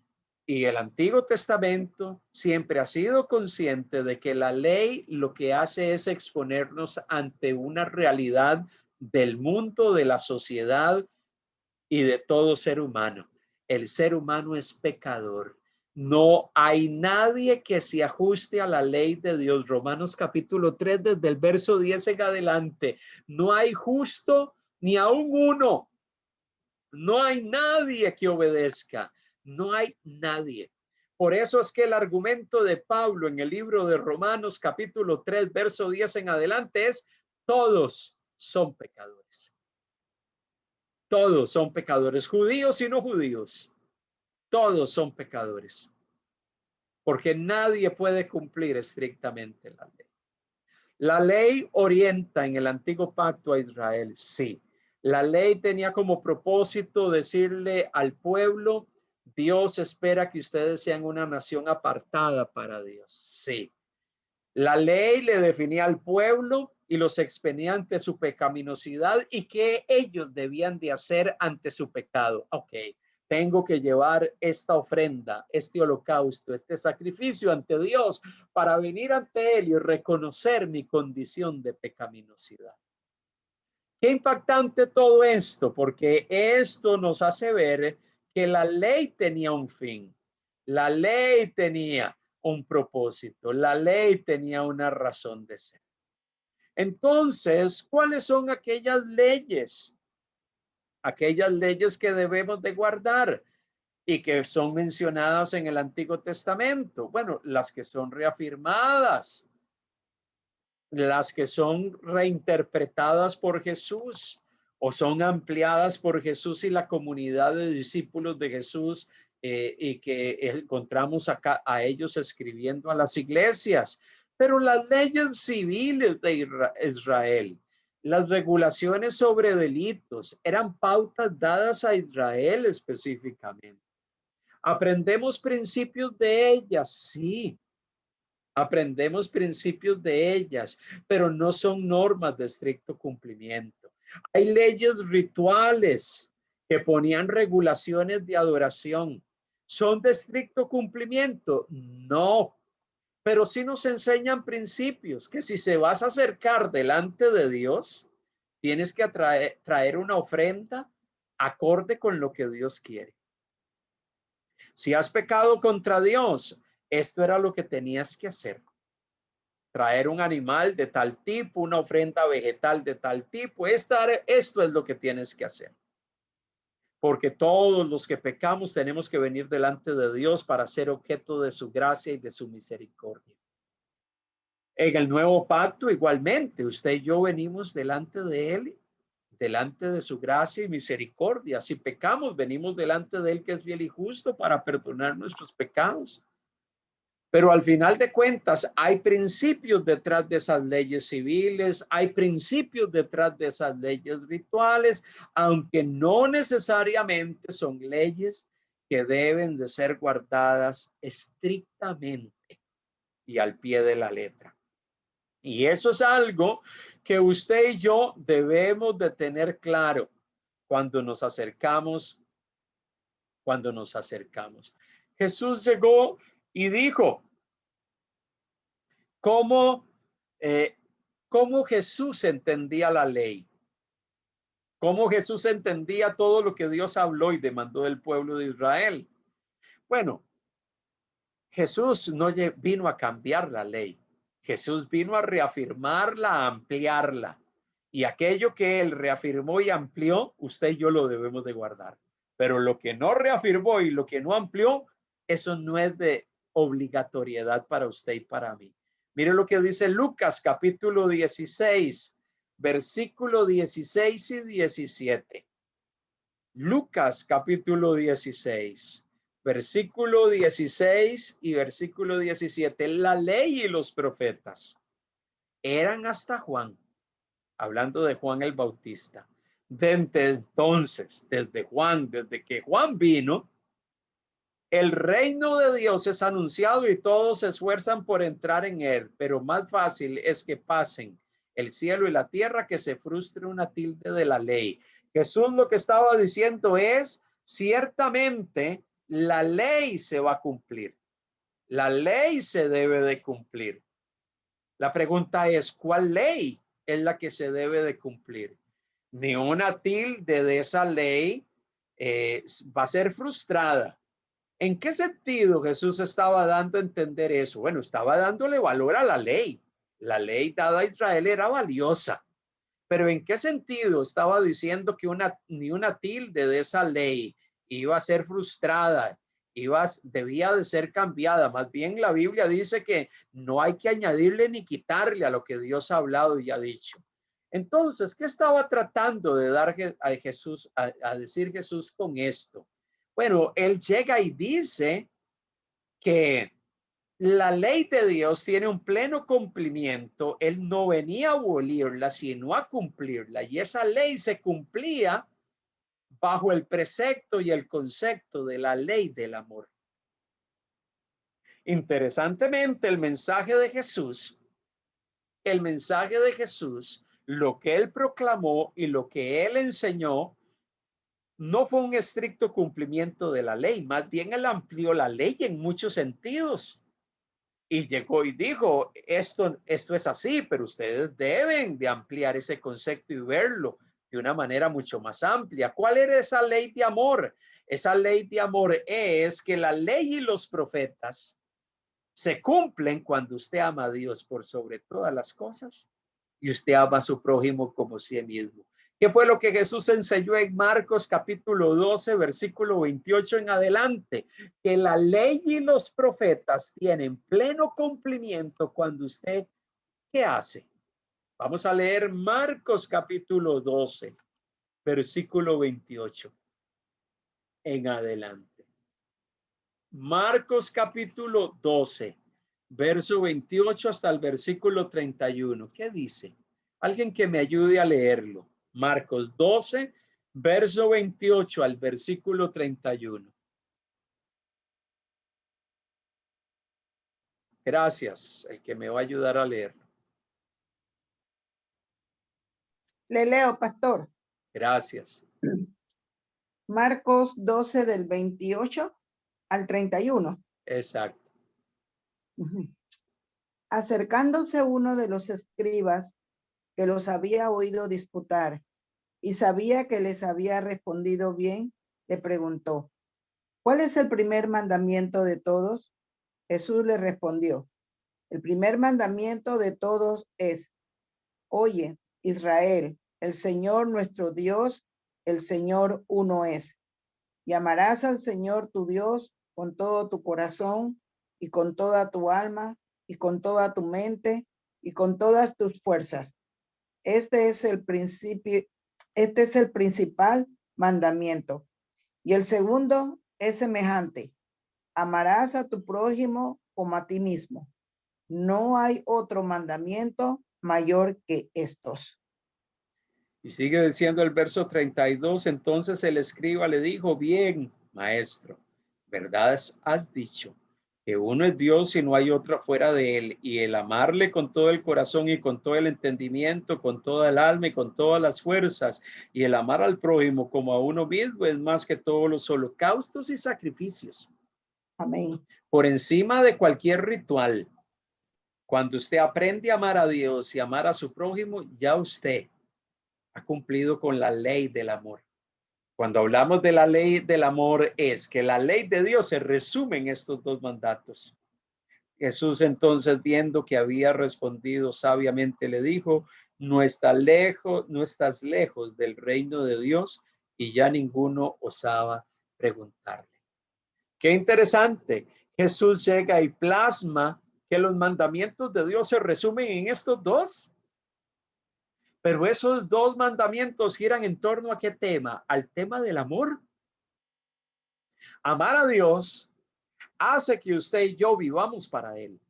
y el Antiguo Testamento siempre ha sido consciente de que la ley lo que hace es exponernos ante una realidad del mundo, de la sociedad y de todo ser humano. El ser humano es pecador. No hay nadie que se ajuste a la ley de Dios. Romanos capítulo 3, desde el verso 10 en adelante. No hay justo ni aún uno. No hay nadie que obedezca. No hay nadie. Por eso es que el argumento de Pablo en el libro de Romanos capítulo 3, verso 10 en adelante es: todos son pecadores. Todos son pecadores, judíos y no judíos. Todos son pecadores. Porque nadie puede cumplir estrictamente la ley. La ley orienta en el antiguo pacto a Israel, sí. La ley tenía como propósito decirle al pueblo: Dios espera que ustedes sean una nación apartada para Dios, sí. La ley le definía al pueblo y los exponía ante su pecaminosidad y qué ellos debían de hacer ante su pecado. Ok, tengo que llevar esta ofrenda, este holocausto, este sacrificio ante Dios para venir ante Él y reconocer mi condición de pecaminosidad. Qué impactante todo esto, porque esto nos hace ver que la ley tenía un fin. La ley tenía un propósito. La ley tenía una razón de ser. Entonces, ¿cuáles son aquellas leyes? Aquellas leyes que debemos de guardar y que son mencionadas en el Antiguo Testamento. Bueno, las que son reafirmadas, las que son reinterpretadas por Jesús o son ampliadas por Jesús y la comunidad de discípulos de Jesús, y que encontramos acá a ellos escribiendo a las iglesias. Pero las leyes civiles de Israel, las regulaciones sobre delitos, eran pautas dadas a Israel específicamente. ¿Aprendemos principios de ellas? Sí. Aprendemos principios de ellas, pero no son normas de estricto cumplimiento. Hay leyes rituales que ponían regulaciones de adoración. ¿Son de estricto cumplimiento? No, pero sí nos enseñan principios que si se vas a acercar delante de Dios, tienes que traer una ofrenda acorde con lo que Dios quiere. Si has pecado contra Dios, esto era lo que tenías que hacer. traer un animal de tal tipo, una ofrenda vegetal de tal tipo. Esto es lo que tienes que hacer. Porque todos los que pecamos tenemos que venir delante de Dios para ser objeto de su gracia y de su misericordia. En el nuevo pacto igualmente, usted y yo venimos delante de Él, delante de su gracia y misericordia. Si pecamos, venimos delante de Él, que es fiel y justo, para perdonar nuestros pecados. Pero al final de cuentas, hay principios detrás de esas leyes civiles, hay principios detrás de esas leyes rituales, aunque no necesariamente son leyes que deben de ser guardadas estrictamente y al pie de la letra. Y eso es algo que usted y yo debemos de tener claro cuando nos acercamos. Jesús llegó y dijo, ¿cómo Jesús entendía la ley? ¿Cómo Jesús entendía todo lo que Dios habló y demandó del pueblo de Israel? Bueno, Jesús no vino a cambiar la ley. Jesús vino a reafirmarla, a ampliarla. Y aquello que Él reafirmó y amplió, usted y yo lo debemos de guardar. Pero lo que no reafirmó y lo que no amplió, eso no es de obligatoriedad para usted y para mí. Mire lo que dice Lucas capítulo 16, versículo 16 y 17. Lucas capítulo 16. Versículo 16 y versículo 17. La ley y los profetas eran hasta Juan, hablando de Juan el Bautista. Desde entonces, desde que Juan vino, el reino de Dios es anunciado y todos se esfuerzan por entrar en él, pero más fácil es que pasen el cielo y la tierra que se frustre una tilde de la ley. Jesús lo que estaba diciendo es, ciertamente, la ley se va a cumplir. La ley se debe de cumplir. La pregunta es, ¿cuál ley es la que se debe de cumplir? Ni una tilde de esa ley va a ser frustrada. ¿En qué sentido Jesús estaba dando a entender eso? Bueno, estaba dándole valor a la ley. La ley dada a Israel era valiosa. Pero ¿en qué sentido estaba diciendo que ni una tilde de esa ley iba a ser frustrada, debía de ser cambiada? Más bien la Biblia dice que no hay que añadirle ni quitarle a lo que Dios ha hablado y ha dicho. Entonces, ¿qué estaba tratando de dar a Jesús, a decir Jesús con esto? Bueno, él llega y dice que la ley de Dios tiene un pleno cumplimiento. Él no venía a abolirla, sino a cumplirla. Y esa ley se cumplía bajo el precepto y el concepto de la ley del amor. Interesantemente, el mensaje de Jesús, lo que él proclamó y lo que él enseñó, no fue un estricto cumplimiento de la ley. Más bien él amplió la ley en muchos sentidos. Y llegó y dijo, esto es así, pero ustedes deben de ampliar ese concepto y verlo de una manera mucho más amplia. ¿Cuál era esa ley de amor? Esa ley de amor es que la ley y los profetas se cumplen cuando usted ama a Dios por sobre todas las cosas y usted ama a su prójimo como sí mismo. ¿Qué fue lo que Jesús enseñó en Marcos capítulo 12, versículo 28 en adelante? Que la ley y los profetas tienen pleno cumplimiento cuando usted, ¿qué hace? Vamos a leer Marcos capítulo 12, versículo 28 en adelante. Marcos capítulo 12, verso 28 hasta el versículo 31. ¿Qué dice? Alguien que me ayude a leerlo. Marcos 12, verso 28 al versículo 31. Gracias, el que me va a ayudar a leerlo. Le leo, pastor. Gracias. Marcos 12 del 28 al 31. Exacto. Acercándose uno de los escribas que los había oído disputar y sabía que les había respondido bien, le preguntó, ¿cuál es el primer mandamiento de todos? Jesús le respondió, El primer mandamiento de todos es: oye, Israel, el Señor nuestro Dios, el Señor uno es. Y amarás al Señor tu Dios con todo tu corazón y con toda tu alma y con toda tu mente y con todas tus fuerzas. Este es el principal mandamiento. Y el segundo es semejante: amarás a tu prójimo como a ti mismo. No hay otro mandamiento mayor que estos. Y sigue diciendo el verso 32, entonces el escriba le dijo, bien, maestro, verdad has dicho, que uno es Dios y no hay otra fuera de él, y el amarle con todo el corazón y con todo el entendimiento, con toda el alma y con todas las fuerzas, y el amar al prójimo como a uno mismo es más que todos los holocaustos y sacrificios. Amén. Por encima de cualquier ritual, cuando usted aprende a amar a Dios y amar a su prójimo, ya usted ha cumplido con la ley del amor. Cuando hablamos de la ley del amor, es que la ley de Dios se resume en estos dos mandatos. Jesús entonces, viendo que había respondido sabiamente, le dijo, no estás lejos del reino de Dios, y ya ninguno osaba preguntarle. Qué interesante. Jesús llega y plasma que los mandamientos de Dios se resumen en estos dos. Pero esos dos mandamientos giran en torno a qué tema? Al tema del amor. Amar a Dios hace que usted y yo vivamos para Él.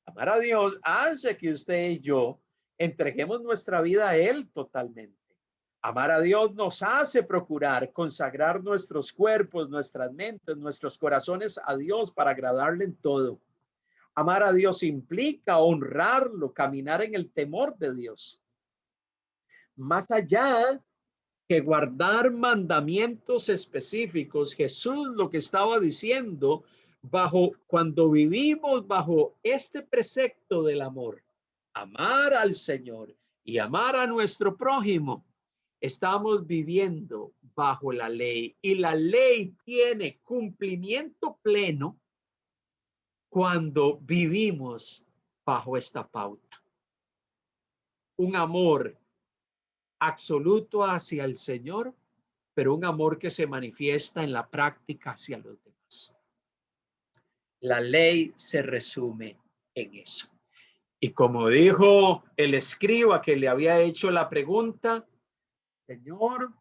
Amar a Dios hace que usted y yo entreguemos nuestra vida a Él totalmente. Amar a Dios nos hace procurar consagrar nuestros cuerpos, nuestras mentes, nuestros corazones a Dios para agradarle en todo. Amar a Dios implica honrarlo, caminar en el temor de Dios. Más allá que guardar mandamientos específicos, Jesús lo que estaba diciendo cuando vivimos bajo este precepto del amor, amar al Señor y amar a nuestro prójimo, estamos viviendo bajo la ley, y la ley tiene cumplimiento pleno cuando vivimos bajo esta pauta. Un amor absoluto hacia el Señor, pero un amor que se manifiesta en la práctica hacia los demás. La ley se resume en eso. Y como dijo el escriba que le había hecho la pregunta, Señor,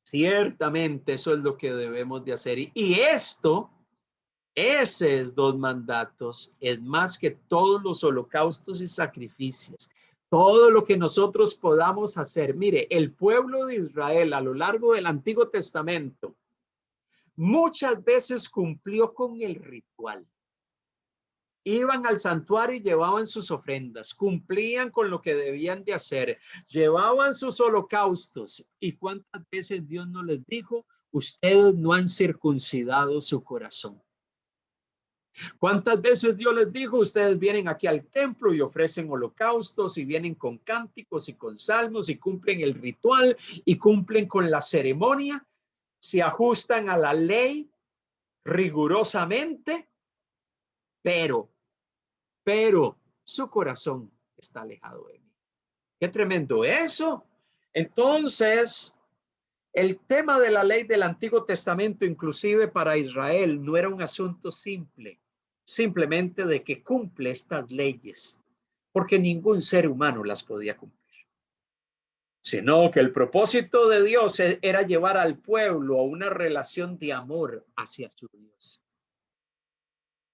ciertamente eso es lo que debemos de hacer. Y esos dos mandatos es más que todos los holocaustos y sacrificios. Todo lo que nosotros podamos hacer. Mire, el pueblo de Israel a lo largo del Antiguo Testamento muchas veces cumplió con el ritual. Iban al santuario y llevaban sus ofrendas, cumplían con lo que debían de hacer, llevaban sus holocaustos. ¿Y cuántas veces Dios no les dijo, ustedes no han circuncidado su corazón? ¿Cuántas veces Dios les dijo, ustedes vienen aquí al templo y ofrecen holocaustos y vienen con cánticos y con salmos y cumplen el ritual y cumplen con la ceremonia, se ajustan a la ley rigurosamente, pero su corazón está alejado de mí? Qué tremendo eso. Entonces, el tema de la ley del Antiguo Testamento, inclusive para Israel, no era un asunto simplemente de que cumple estas leyes, porque ningún ser humano las podía cumplir, sino que el propósito de Dios era llevar al pueblo a una relación de amor hacia su Dios,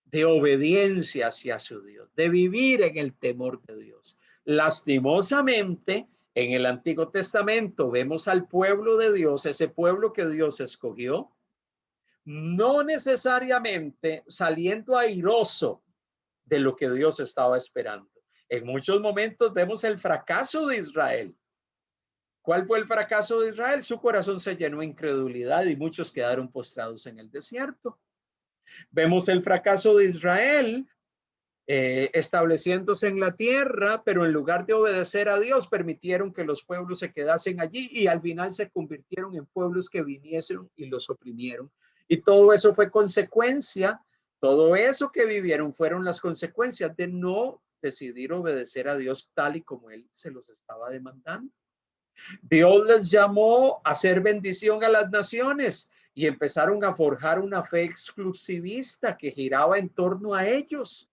de obediencia hacia su Dios, de vivir en el temor de Dios. Lastimosamente, en el Antiguo Testamento vemos al pueblo de Dios, ese pueblo que Dios escogió, no necesariamente saliendo airoso de lo que Dios estaba esperando. En muchos momentos vemos el fracaso de Israel. ¿Cuál fue el fracaso de Israel? Su corazón se llenó de incredulidad y muchos quedaron postrados en el desierto. Vemos el fracaso de Israel estableciéndose en la tierra, pero en lugar de obedecer a Dios, permitieron que los pueblos se quedasen allí y al final se convirtieron en pueblos que viniesen y los oprimieron. Y todo eso fue consecuencia Todo eso que vivieron fueron las consecuencias de no decidir obedecer a Dios tal y como Él se los estaba demandando. Dios les llamó a hacer bendición a las naciones y empezaron a forjar una fe exclusivista que giraba en torno a ellos.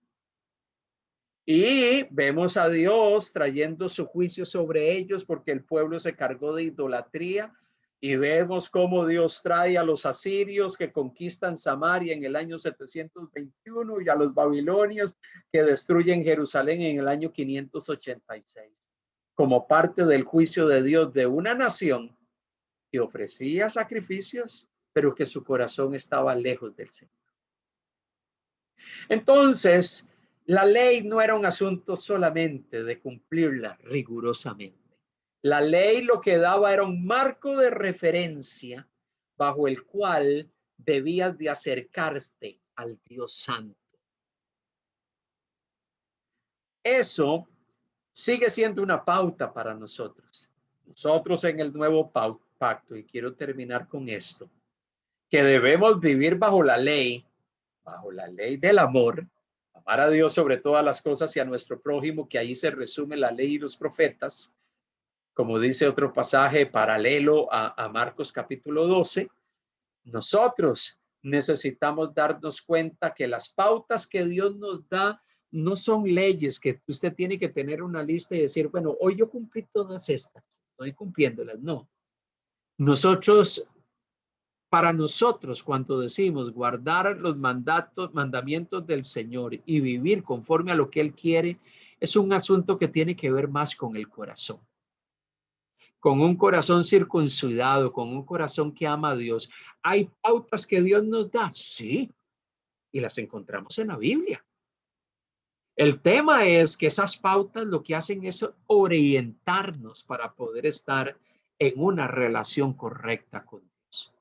Y vemos a Dios trayendo su juicio sobre ellos porque el pueblo se cargó de idolatría. Y vemos cómo Dios trae a los asirios que conquistan Samaria en el año 721 y a los babilonios que destruyen Jerusalén en el año 586. Como parte del juicio de Dios de una nación que ofrecía sacrificios, pero que su corazón estaba lejos del Señor. Entonces, la ley no era un asunto solamente de cumplirla rigurosamente. La ley lo que daba era un marco de referencia bajo el cual debías de acercarte al Dios Santo. Eso sigue siendo una pauta para nosotros. Nosotros en el nuevo pacto, y quiero terminar con esto, que debemos vivir bajo la ley del amor, amar a Dios sobre todas las cosas y a nuestro prójimo, que ahí se resume la ley y los profetas, como dice otro pasaje paralelo a Marcos capítulo 12. Nosotros necesitamos darnos cuenta que las pautas que Dios nos da no son leyes que usted tiene que tener una lista y decir, bueno, hoy yo cumplí todas estas, estoy cumpliéndolas. No. Para nosotros, cuando decimos guardar los mandamientos del Señor y vivir conforme a lo que Él quiere, es un asunto que tiene que ver más con el corazón. Con un corazón circuncidado, con un corazón que ama a Dios. ¿Hay pautas que Dios nos da? Sí, y las encontramos en la Biblia. El tema es que esas pautas lo que hacen es orientarnos para poder estar en una relación correcta con Dios.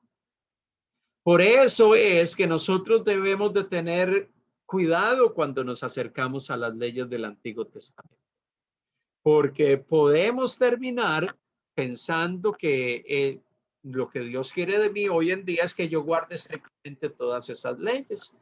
Por eso es que nosotros debemos de tener cuidado cuando nos acercamos a las leyes del Antiguo Testamento, porque podemos terminar pensando que lo que Dios quiere de mí hoy en día es que yo guarde estrictamente todas esas leyes.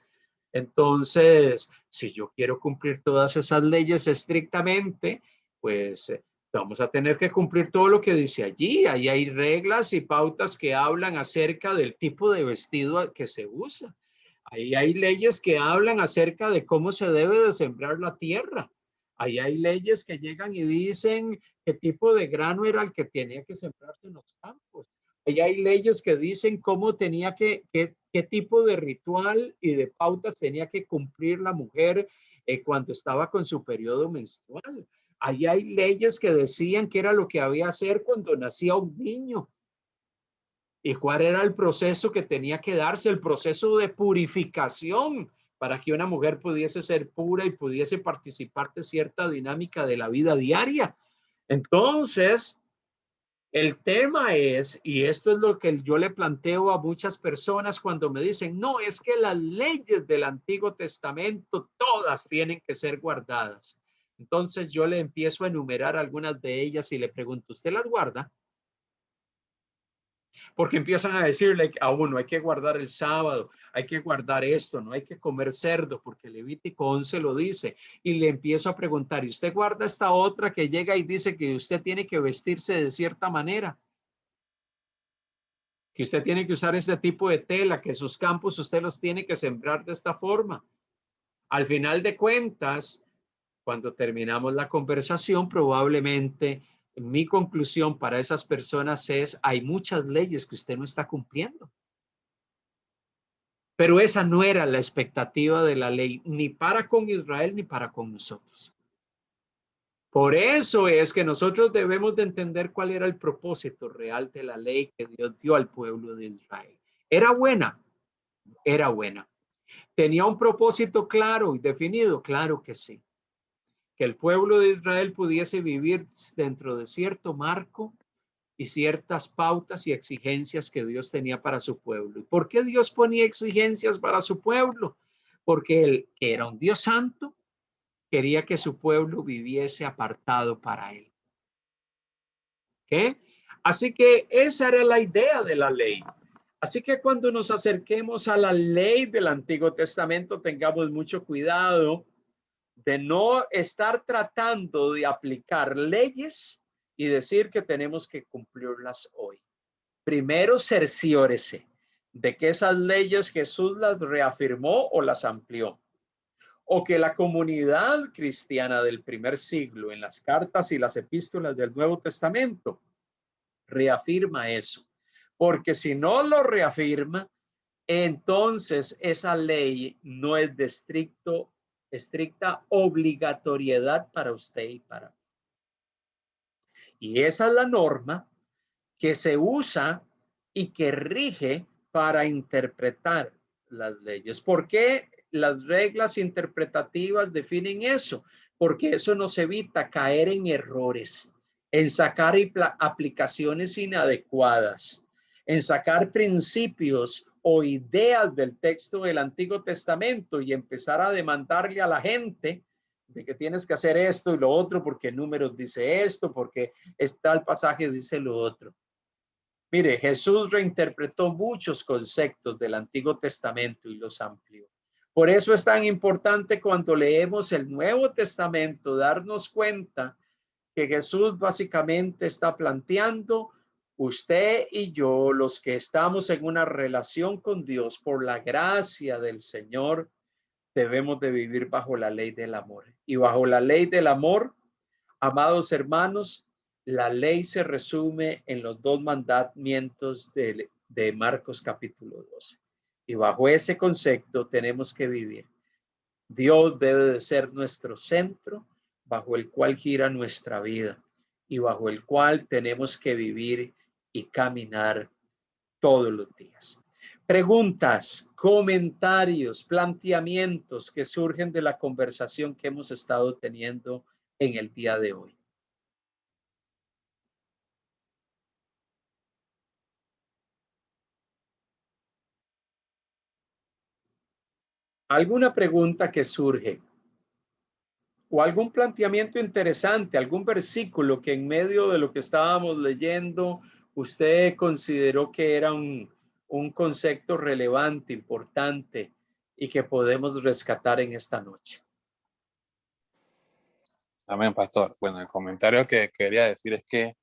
Entonces, si yo quiero cumplir todas esas leyes estrictamente, pues vamos a tener que cumplir todo lo que dice allí. Ahí hay reglas y pautas que hablan acerca del tipo de vestido que se usa. Ahí hay leyes que hablan acerca de cómo se debe de sembrar la tierra. Ahí hay leyes que llegan y dicen qué tipo de grano era el que tenía que sembrarse en los campos. Ahí hay leyes que dicen cómo tenía qué tipo de ritual y de pautas tenía que cumplir la mujer cuando estaba con su periodo menstrual. Ahí hay leyes que decían qué era lo que había que hacer cuando nacía un niño y cuál era el proceso que tenía que darse, el proceso de purificación para que una mujer pudiese ser pura y pudiese participar de cierta dinámica de la vida diaria. Entonces, el tema es, y esto es lo que yo le planteo a muchas personas cuando me dicen, no, es que las leyes del Antiguo Testamento todas tienen que ser guardadas. Entonces yo le empiezo a enumerar algunas de ellas y le pregunto, ¿usted las guarda? Porque empiezan a decirle a uno, hay que guardar el sábado, hay que guardar esto, no hay que comer cerdo, porque Levítico 11 lo dice. Y le empiezo a preguntar, ¿y usted guarda esta otra que llega y dice que usted tiene que vestirse de cierta manera? Que usted tiene que usar este tipo de tela, que sus campos usted los tiene que sembrar de esta forma. Al final de cuentas, cuando terminamos la conversación, probablemente mi conclusión para esas personas es, hay muchas leyes que usted no está cumpliendo. Pero esa no era la expectativa de la ley, ni para con Israel, ni para con nosotros. Por eso es que nosotros debemos de entender cuál era el propósito real de la ley que Dios dio al pueblo de Israel. ¿Era buena? Era buena. ¿Tenía un propósito claro y definido? Claro que sí. Que el pueblo de Israel pudiese vivir dentro de cierto marco y ciertas pautas y exigencias que Dios tenía para su pueblo. ¿Y por qué Dios ponía exigencias para su pueblo? Porque Él, que era un Dios santo, quería que su pueblo viviese apartado para Él. ¿Okay? Así que esa era la idea de la ley. Así que cuando nos acerquemos a la ley del Antiguo Testamento, tengamos mucho cuidado de no estar tratando de aplicar leyes y decir que tenemos que cumplirlas hoy. Primero, cerciórese de que esas leyes Jesús las reafirmó o las amplió, o que la comunidad cristiana del primer siglo en las cartas y las epístolas del Nuevo Testamento reafirma eso. Porque si no lo reafirma, entonces esa ley no es de estricta obligatoriedad para usted y para mí. Y esa es la norma que se usa y que rige para interpretar las leyes. ¿Por qué las reglas interpretativas definen eso? Porque eso nos evita caer en errores, en sacar aplicaciones inadecuadas, en sacar principios o ideas del texto del Antiguo Testamento y empezar a demandarle a la gente de que tienes que hacer esto y lo otro porque Números dice esto, porque está el pasaje dice lo otro. Mire, Jesús reinterpretó muchos conceptos del Antiguo Testamento y los amplió. Por eso es tan importante cuando leemos el Nuevo Testamento darnos cuenta que Jesús básicamente está planteando: usted y yo, los que estamos en una relación con Dios por la gracia del Señor, debemos de vivir bajo la ley del amor. Y bajo la ley del amor, amados hermanos, la ley se resume en los 2 mandamientos de Marcos capítulo 12. Y bajo ese concepto tenemos que vivir. Dios debe de ser nuestro centro, bajo el cual gira nuestra vida y bajo el cual tenemos que vivir y caminar todos los días. Preguntas, comentarios, planteamientos que surgen de la conversación que hemos estado teniendo en el día de hoy. ¿Alguna pregunta que surge? ¿O algún planteamiento interesante, algún versículo que en medio de lo que estábamos leyendo usted consideró que era un concepto relevante, importante y que podemos rescatar en esta noche? Amén, pastor. Bueno, el comentario que quería decir es que